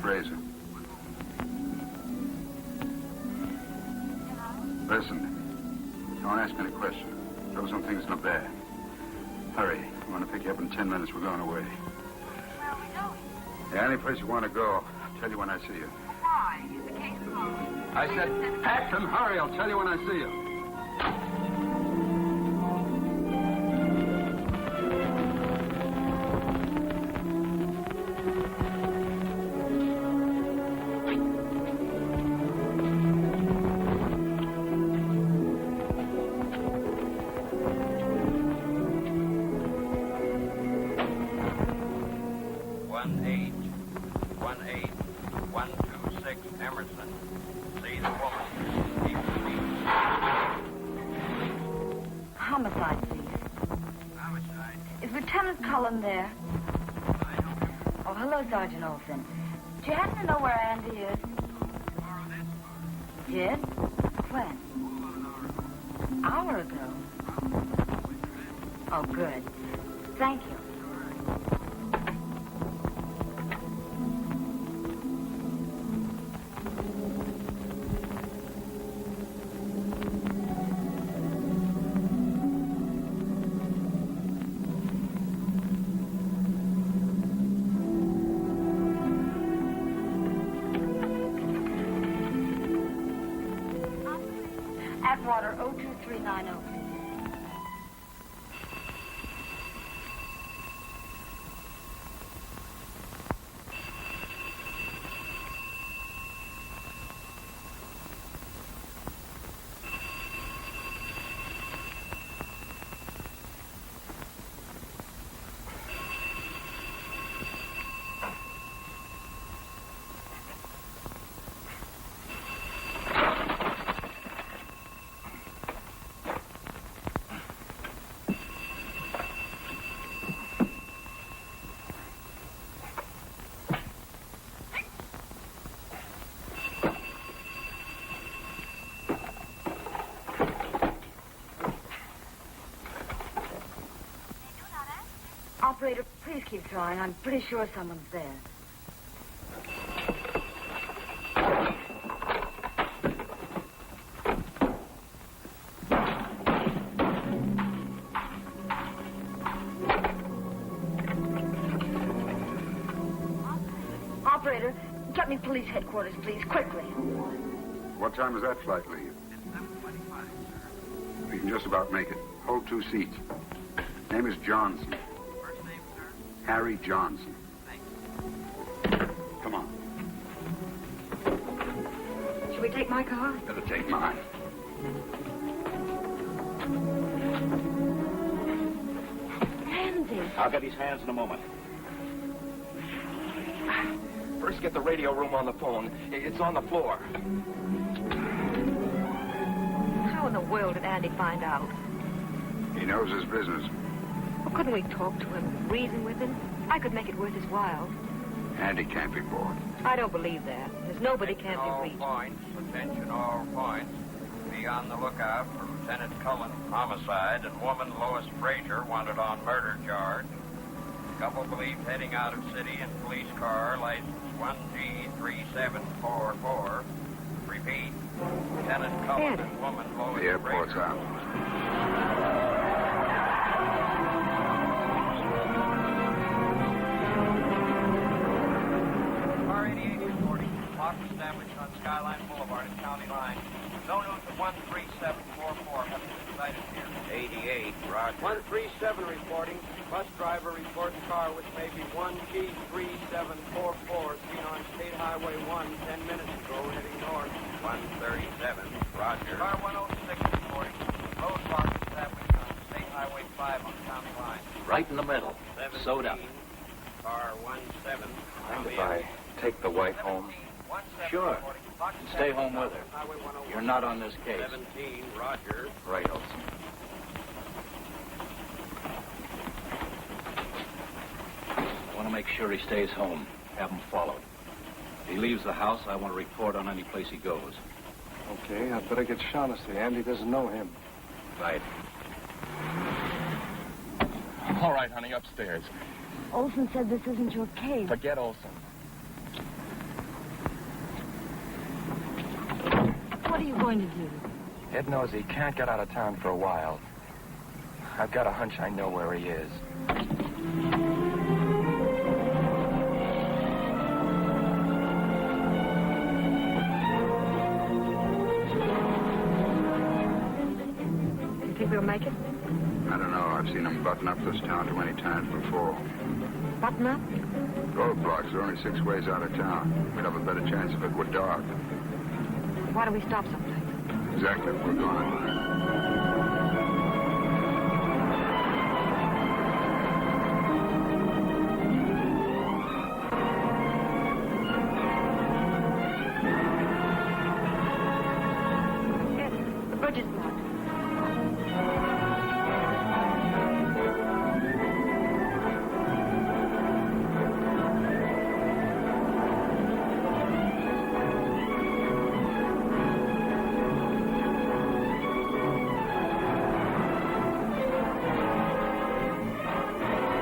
Fraser. Listen, don't ask me any questions. Throw some things in the bag. Hurry. I want to pick you up in 10 minutes. We're going away. Where are we going? Yeah, any place you want to go. I'll tell you when I see you. Why? Is the case closed? I said, pack and hurry. I'll tell you when I see you. Homicide, please. Homicide? Is Lieutenant Cullen there? Oh, hello, Sergeant Olson. Do you happen to know where Andy is? Did? When? Hour ago. Oh, good. Thank you. Atwater 02390, please. Operator, please keep trying. I'm pretty sure someone's there. Operator, get me police headquarters, please, quickly. What time does that flight leave? It's 7:25, sir. We can just about make it. Hold 2 seats. Name is Johnson. First name, sir? Harry Johnson. Thanks. Come on. Should we take my car? Better take mine. Andy. I'll get his hands in a moment. First, get the radio room on the phone. It's on the floor. How in the world did Andy find out? He knows his business. Well, couldn't we talk to him, reason with him? I could make it worth his while. Andy can't be bought. I don't believe that. There's nobody can't all be reached. Points, attention all points. Be on the lookout for Lieutenant Cullen, homicide, and woman Lois Frazier wanted on murder charge. Couple believed heading out of city in police car, license 1G3744. Repeat, Lieutenant Cullen and woman Lois The airport's Frazier. out. transporting car which may be 1G3744 seen on State Highway 1 10 minutes ago heading north. 137, roger. Car 106 reporting. Road block established on State Highway 5 on county line. Right in the middle. Sewed up. Car 17. Mind if I take the wife home? Sure. Stay home with her. You're not on this case. 17, roger. Right, Olson. I want to make sure he stays home. Have him followed. If he leaves the house, I want to report on any place he goes. Okay, I'd better get Shaughnessy. Andy doesn't know him. Right. All right, honey, upstairs. Olson said this isn't your case. Forget Olson. What are you going to do? Ed knows he can't get out of town for a while. I've got a hunch I know where he is. You think we'll make it? I don't know. I've seen them button up this town too many times before. Button up? Roadblocks are only 6 ways out of town. We'd have a better chance if it were dark. Why don't we stop someplace? Exactly what we're going. The bridge is blocked.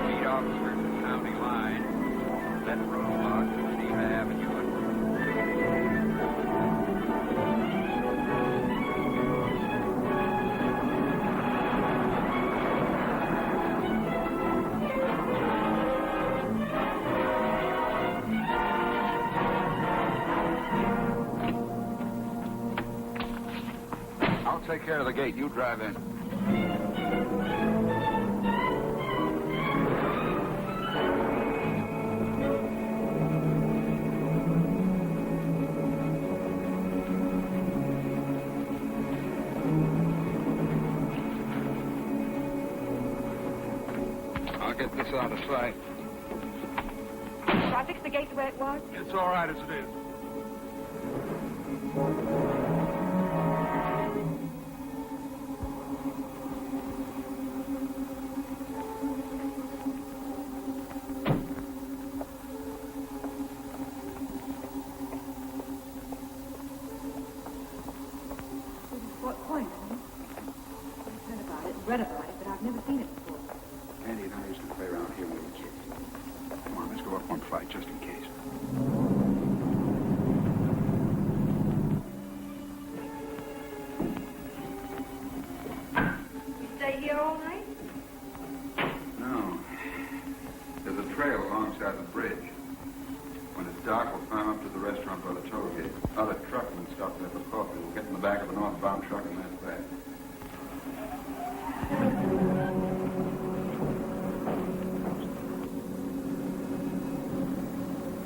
Lead officers at county line. Set roadblock at Geneva Avenue. I'll take care of the gate. You drive in. I'll get this out of sight. Shall I fix the gate the way it was? It's all right as it is. What point? I've heard about it, read about it, but I've never seen it before. Andy and I used to play around here when we were kids. Come on, let's go up one flight just in case. You stay here all night? No. There's a trail alongside the bridge. When it's dark, we'll climb up to the restaurant by the toll gate. Other truckmen stop there for coffee. We'll get in the back of a northbound truck and that's that.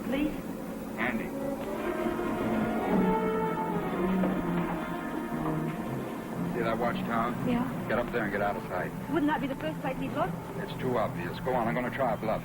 Please? Andy. See that watchtower? Yeah. Get up there and get out of sight. Wouldn't that be the first place he'd look? It's too obvious. Go on, I'm going to try a bluff.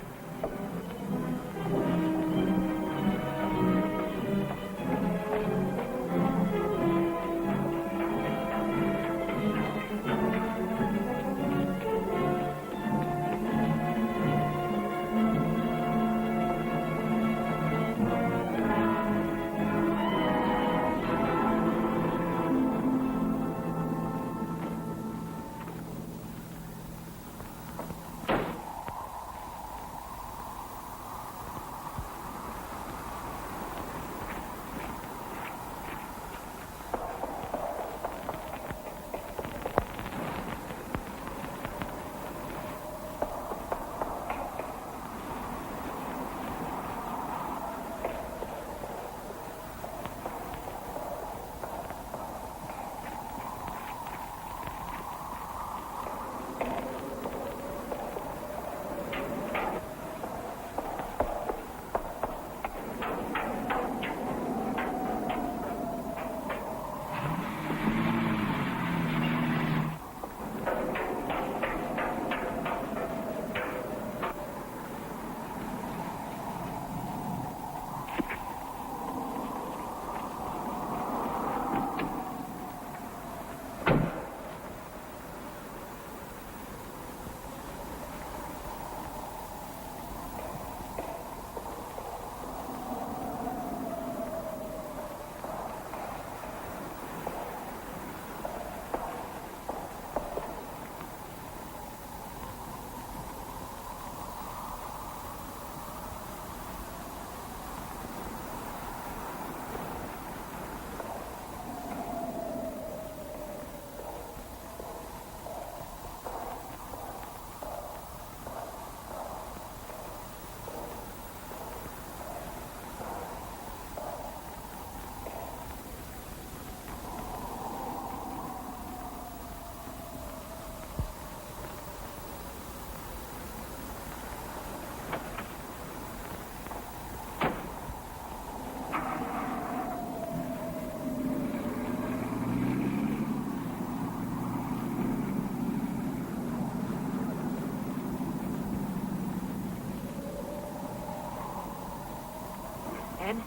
Ed?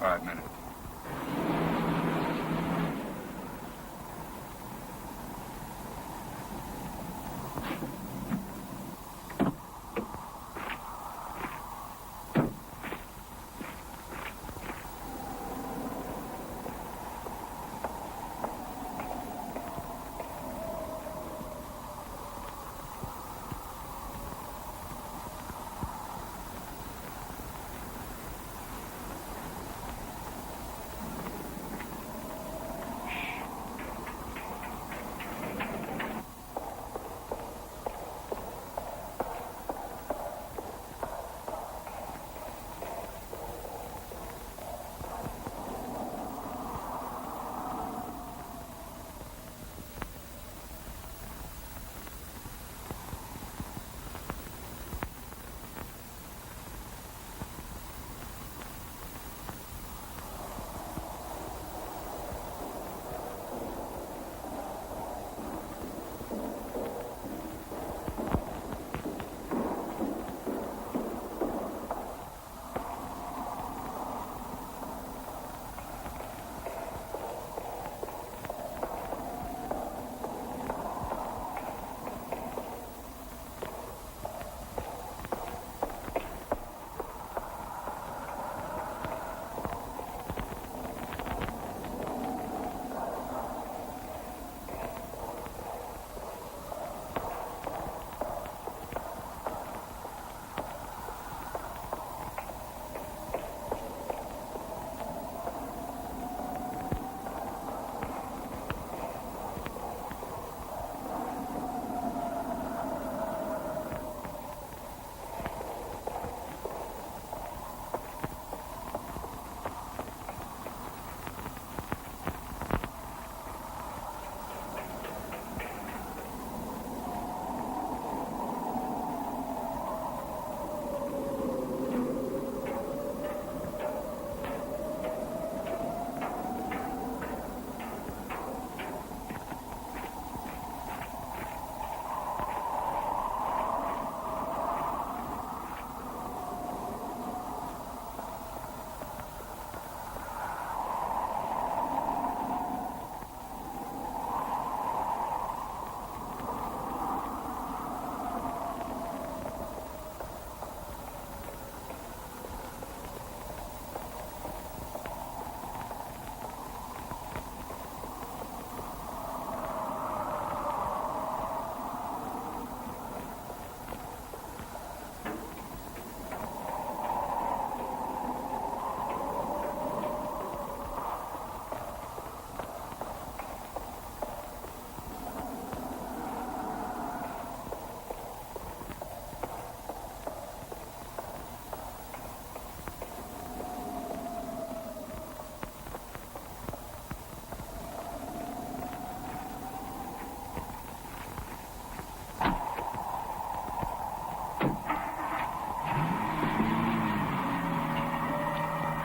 5 minutes.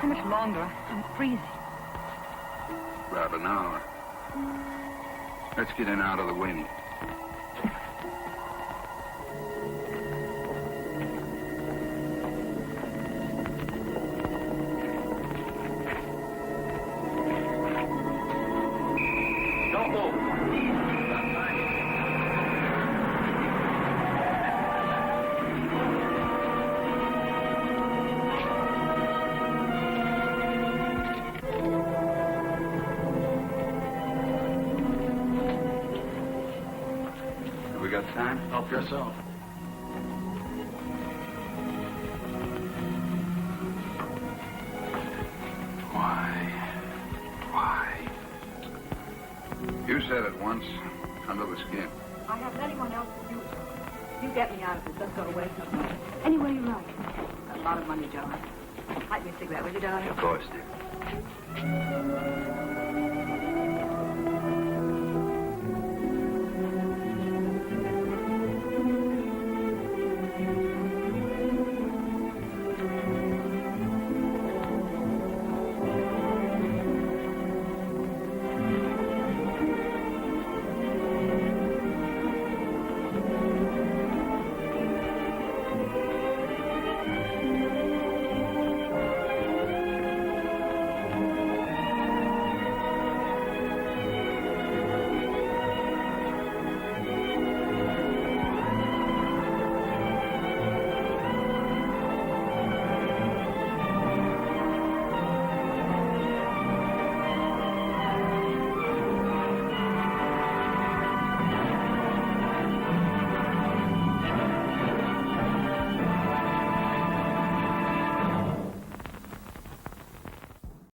How much longer? I'm freezing. About an hour. Let's get in out of the wind. Don't move. We got time? Help yourself. Why? You said it once, under the skin. I haven't anyone else to do it. You get me out of this. Let's go away somewhere. Anywhere you like. Got a lot of money, John. Light me a cigarette, will you, darling? Of course, dear.